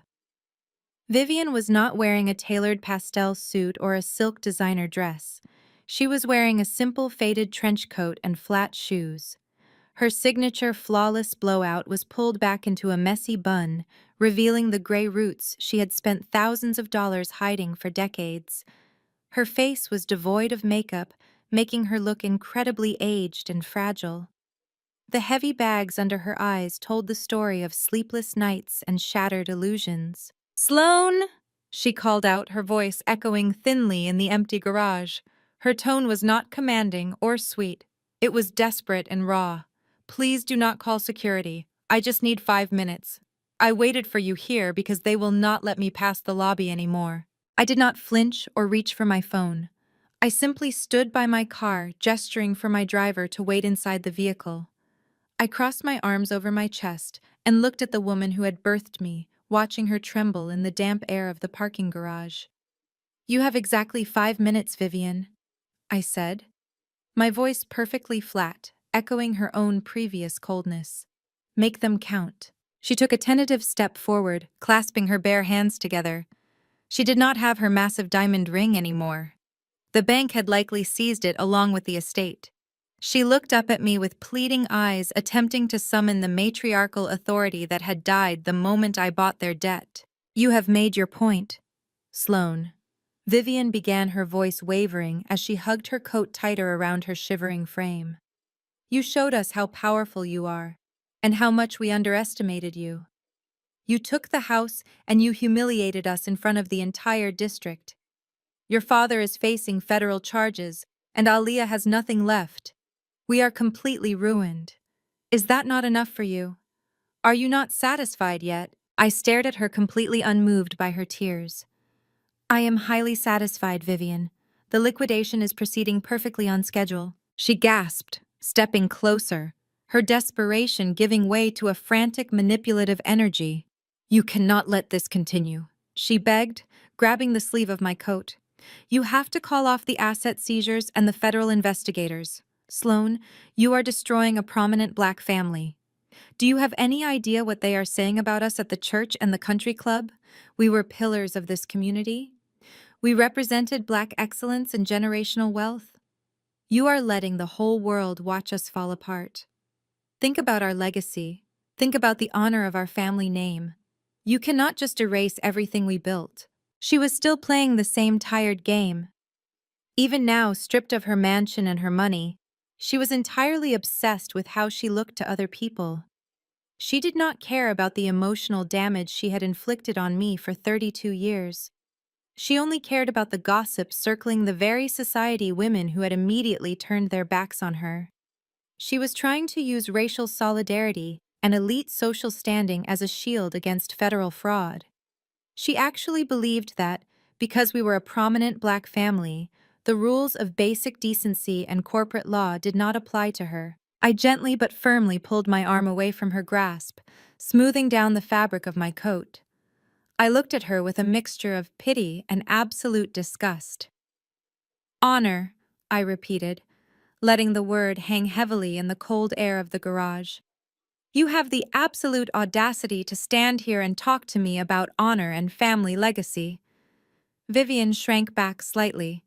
S1: Vivian was not wearing a tailored pastel suit or a silk designer dress. She was wearing a simple faded trench coat and flat shoes. Her signature flawless blowout was pulled back into a messy bun, revealing the gray roots she had spent thousands of dollars hiding for decades. Her face was devoid of makeup, making her look incredibly aged and fragile. The heavy bags under her eyes told the story of sleepless nights and shattered illusions. "Sloan!" she called out, her voice echoing thinly in the empty garage. Her tone was not commanding or sweet. It was desperate and raw. "Please do not call security. I just need 5 minutes. I waited for you here because they will not let me pass the lobby anymore." I did not flinch or reach for my phone. I simply stood by my car, gesturing for my driver to wait inside the vehicle. I crossed my arms over my chest and looked at the woman who had birthed me, watching her tremble in the damp air of the parking garage. "You have exactly 5 minutes, Vivian," I said, my voice perfectly flat, echoing her own previous coldness. "Make them count." She took a tentative step forward, clasping her bare hands together. She did not have her massive diamond ring anymore. The bank had likely seized it along with the estate. She looked up at me with pleading eyes, attempting to summon the matriarchal authority that had died the moment I bought their debt. You have made your point, Sloane. Vivian began, her voice wavering as she hugged her coat tighter around her shivering frame. You showed us how powerful you are, and how much we underestimated you. You took the house and you humiliated us in front of the entire district. Your father is facing federal charges, and Aaliyah has nothing left. We are completely ruined. Is that not enough for you? Are you not satisfied yet? I stared at her, completely unmoved by her tears. I am highly satisfied, Vivian. The liquidation is proceeding perfectly on schedule. She gasped, stepping closer, her desperation giving way to a frantic, manipulative energy. You cannot let this continue, she begged, grabbing the sleeve of my coat. You have to call off the asset seizures and the federal investigators. Sloane, you are destroying a prominent Black family. Do you have any idea what they are saying about us at the church and the country club? We were pillars of this community. We represented Black excellence and generational wealth. You are letting the whole world watch us fall apart. Think about our legacy. Think about the honor of our family name. You cannot just erase everything we built. She was still playing the same tired game. Even now, stripped of her mansion and her money, she was entirely obsessed with how she looked to other people. She did not care about the emotional damage she had inflicted on me for 32 years. She only cared about the gossip circling the very society women who had immediately turned their backs on her. She was trying to use racial solidarity and elite social standing as a shield against federal fraud. She actually believed that, because we were a prominent Black family, the rules of basic decency and corporate law did not apply to her. I gently but firmly pulled my arm away from her grasp, smoothing down the fabric of my coat. I looked at her with a mixture of pity and absolute disgust. Honor, I repeated, letting the word hang heavily in the cold air of the garage. You have the absolute audacity to stand here and talk to me about honor and family legacy. Vivian shrank back slightly,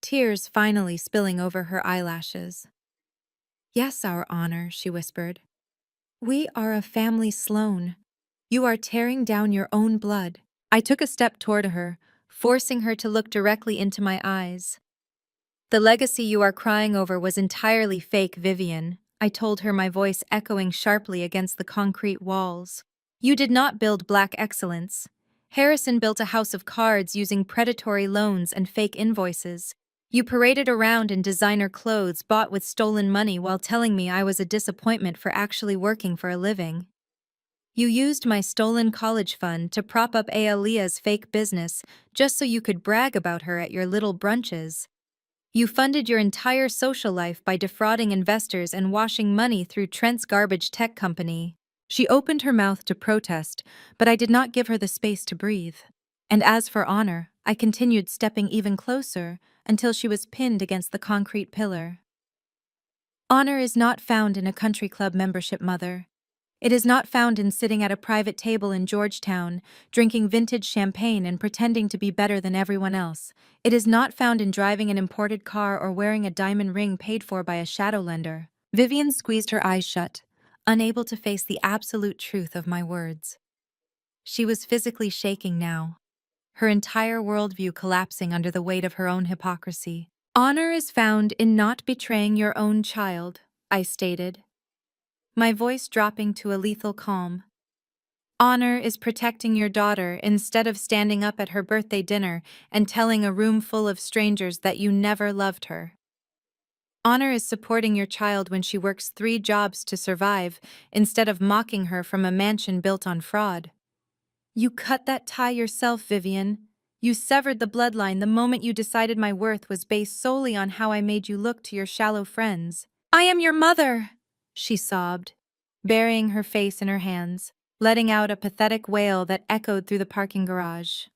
S1: tears finally spilling over her eyelashes. Yes, our honor, she whispered. We are a family, Sloane. You are tearing down your own blood. I took a step toward her, forcing her to look directly into my eyes. The legacy you are crying over was entirely fake, Vivian, I told her, my voice echoing sharply against the concrete walls. You did not build Black excellence. Harrison built a house of cards using predatory loans and fake invoices. You paraded around in designer clothes bought with stolen money while telling me I was a disappointment for actually working for a living. You used my stolen college fund to prop up Aaliyah's fake business just so you could brag about her at your little brunches. You funded your entire social life by defrauding investors and washing money through Trent's garbage tech company. She opened her mouth to protest, but I did not give her the space to breathe. And as for honor, I continued, stepping even closer until she was pinned against the concrete pillar. Honor is not found in a country club membership, Mother. It is not found in sitting at a private table in Georgetown, drinking vintage champagne and pretending to be better than everyone else. It is not found in driving an imported car or wearing a diamond ring paid for by a shadow lender. Vivian squeezed her eyes shut, unable to face the absolute truth of my words. She was physically shaking now, her entire worldview collapsing under the weight of her own hypocrisy. Honor is found in not betraying your own child, I stated, my voice dropping to a lethal calm. Honor is protecting your daughter instead of standing up at her birthday dinner and telling a room full of strangers that you never loved her. Honor is supporting your child when she works 3 jobs to survive instead of mocking her from a mansion built on fraud. You cut that tie yourself, Vivian. You severed the bloodline the moment you decided my worth was based solely on how I made you look to your shallow friends. I am your mother, she sobbed, burying her face in her hands, letting out a pathetic wail that echoed through the parking garage.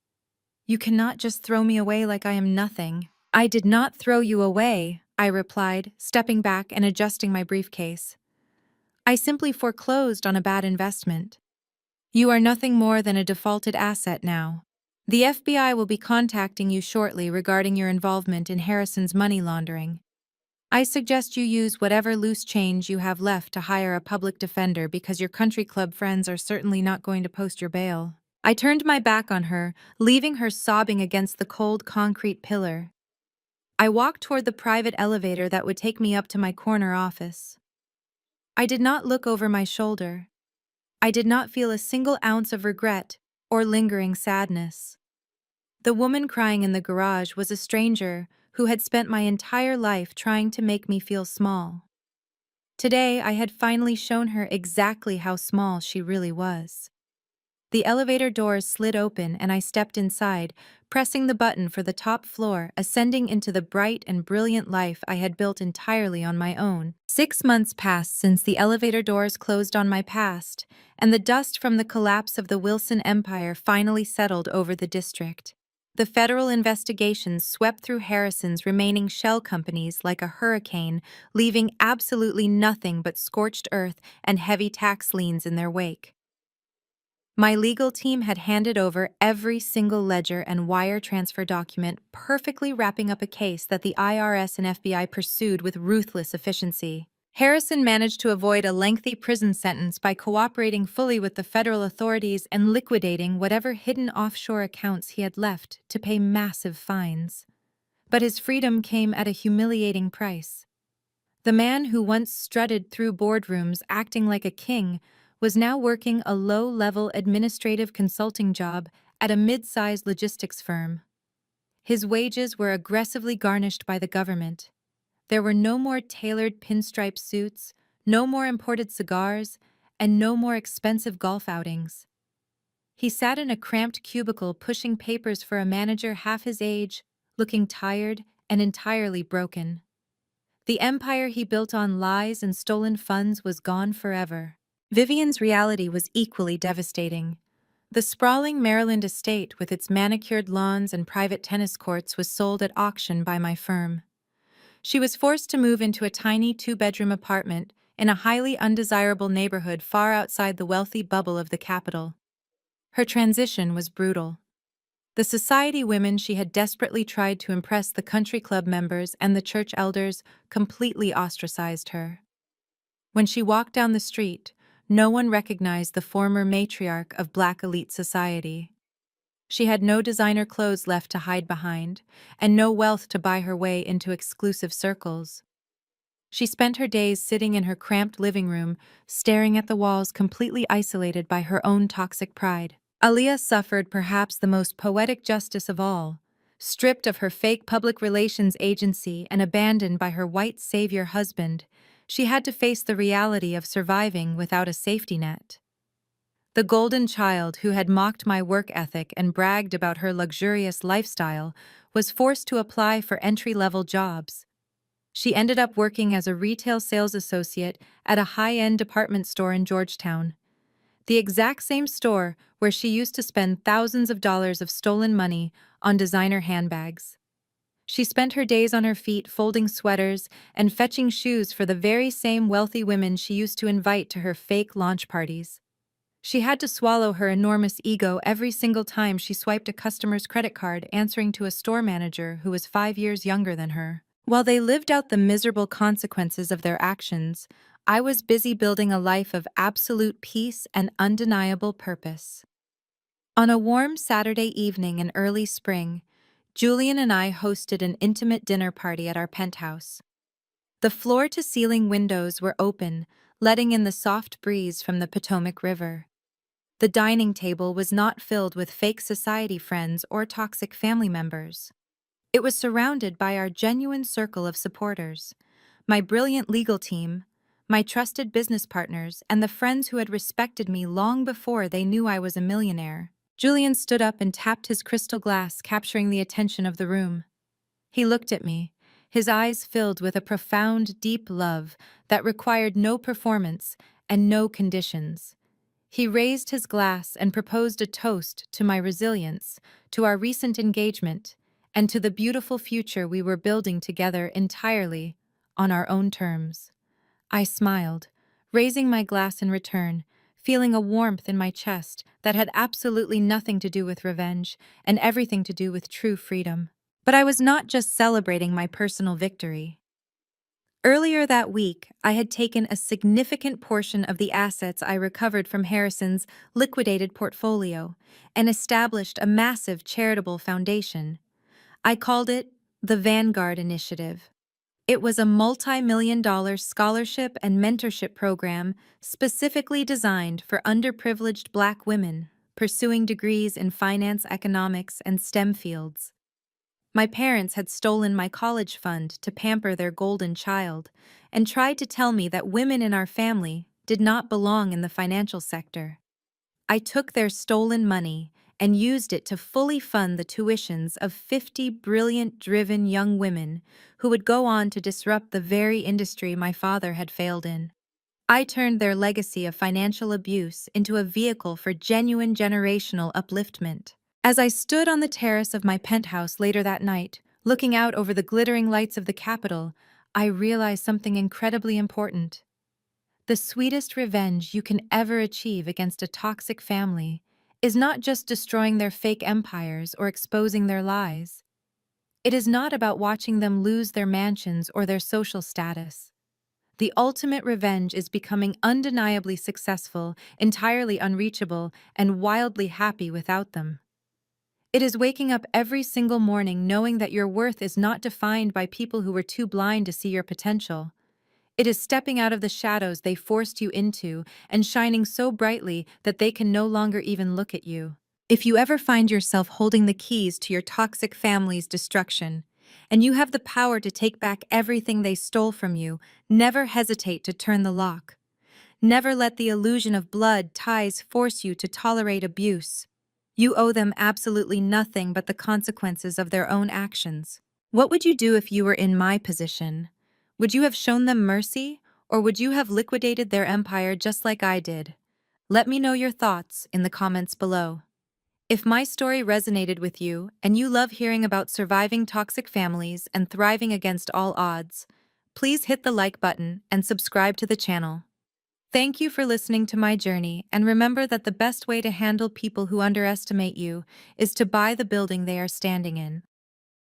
S1: You cannot just throw me away like I am nothing. I did not throw you away, I replied, stepping back and adjusting my briefcase. I simply foreclosed on a bad investment. You are nothing more than a defaulted asset now. The FBI will be contacting you shortly regarding your involvement in Harrison's money laundering. I suggest you use whatever loose change you have left to hire a public defender because your country club friends are certainly not going to post your bail. I turned my back on her, leaving her sobbing against the cold concrete pillar. I walked toward the private elevator that would take me up to my corner office. I did not look over my shoulder. I did not feel a single ounce of regret or lingering sadness. The woman crying in the garage was a stranger who had spent my entire life trying to make me feel small. Today, I had finally shown her exactly how small she really was. The elevator doors slid open and I stepped inside, pressing the button for the top floor, ascending into the bright and brilliant life I had built entirely on my own. 6 months passed since the elevator doors closed on my past, and the dust from the collapse of the Wilson Empire finally settled over the district. The federal investigations swept through Harrison's remaining shell companies like a hurricane, leaving absolutely nothing but scorched earth and heavy tax liens in their wake. My legal team had handed over every single ledger and wire transfer document, perfectly wrapping up a case that the IRS and FBI pursued with ruthless efficiency. Harrison managed to avoid a lengthy prison sentence by cooperating fully with the federal authorities and liquidating whatever hidden offshore accounts he had left to pay massive fines. But his freedom came at a humiliating price. The man who once strutted through boardrooms acting like a king was now working a low-level administrative consulting job at a mid-sized logistics firm. His wages were aggressively garnished by the government. There were no more tailored pinstripe suits, no more imported cigars, and no more expensive golf outings. He sat in a cramped cubicle pushing papers for a manager half his age, looking tired and entirely broken. The empire he built on lies and stolen funds was gone forever. Vivian's reality was equally devastating. The sprawling Maryland estate with its manicured lawns and private tennis courts was sold at auction by my firm. She was forced to move into a tiny two-bedroom apartment in a highly undesirable neighborhood far outside the wealthy bubble of the capital. Her transition was brutal. The society women she had desperately tried to impress the country club members and the church elders completely ostracized her. When she walked down the street, no one recognized the former matriarch of Black elite society. She had no designer clothes left to hide behind, and no wealth to buy her way into exclusive circles. She spent her days sitting in her cramped living room, staring at the walls, completely isolated by her own toxic pride. Aaliyah suffered perhaps the most poetic justice of all. Stripped of her fake public relations agency and abandoned by her white savior husband, she had to face the reality of surviving without a safety net. The golden child who had mocked my work ethic and bragged about her luxurious lifestyle was forced to apply for entry-level jobs. She ended up working as a retail sales associate at a high-end department store in Georgetown, the exact same store where she used to spend thousands of dollars of stolen money on designer handbags. She spent her days on her feet folding sweaters and fetching shoes for the very same wealthy women she used to invite to her fake launch parties. She had to swallow her enormous ego every single time she swiped a customer's credit card, answering to a store manager who was 5 years younger than her. While they lived out the miserable consequences of their actions, I was busy building a life of absolute peace and undeniable purpose. On a warm Saturday evening in early spring, Julian and I hosted an intimate dinner party at our penthouse. The floor-to-ceiling windows were open, letting in the soft breeze from the Potomac River. The dining table was not filled with fake society friends or toxic family members. It was surrounded by our genuine circle of supporters, my brilliant legal team, my trusted business partners, and the friends who had respected me long before they knew I was a millionaire. Julian stood up and tapped his crystal glass, capturing the attention of the room. He looked at me, his eyes filled with a profound, deep love that required no performance and no conditions. He raised his glass and proposed a toast to my resilience, to our recent engagement, and to the beautiful future we were building together entirely on our own terms. I smiled, raising my glass in return, feeling a warmth in my chest that had absolutely nothing to do with revenge and everything to do with true freedom. But I was not just celebrating my personal victory. Earlier that week, I had taken a significant portion of the assets I recovered from Harrison's liquidated portfolio and established a massive charitable foundation. I called it the Vanguard Initiative. It was a multi-million-dollar scholarship and mentorship program specifically designed for underprivileged Black women pursuing degrees in finance, economics, and STEM fields. My parents had stolen my college fund to pamper their golden child and tried to tell me that women in our family did not belong in the financial sector. I took their stolen money and used it to fully fund the tuitions of 50 brilliant, driven young women who would go on to disrupt the very industry my father had failed in. I turned their legacy of financial abuse into a vehicle for genuine generational upliftment. As I stood on the terrace of my penthouse later that night, looking out over the glittering lights of the Capitol, I realized something incredibly important. The sweetest revenge you can ever achieve against a toxic family is not just destroying their fake empires or exposing their lies. It is not about watching them lose their mansions or their social status. The ultimate revenge is becoming undeniably successful, entirely unreachable, and wildly happy without them. It is waking up every single morning knowing that your worth is not defined by people who were too blind to see your potential. It is stepping out of the shadows they forced you into and shining so brightly that they can no longer even look at you. If you ever find yourself holding the keys to your toxic family's destruction, and you have the power to take back everything they stole from you, never hesitate to turn the lock. Never let the illusion of blood ties force you to tolerate abuse. You owe them absolutely nothing but the consequences of their own actions. What would you do if you were in my position? Would you have shown them mercy, or would you have liquidated their empire just like I did? Let me know your thoughts in the comments below. If my story resonated with you and you love hearing about surviving toxic families and thriving against all odds, please hit the like button and subscribe to the channel. Thank you for listening to my journey, and remember that the best way to handle people who underestimate you is to buy the building they are standing in.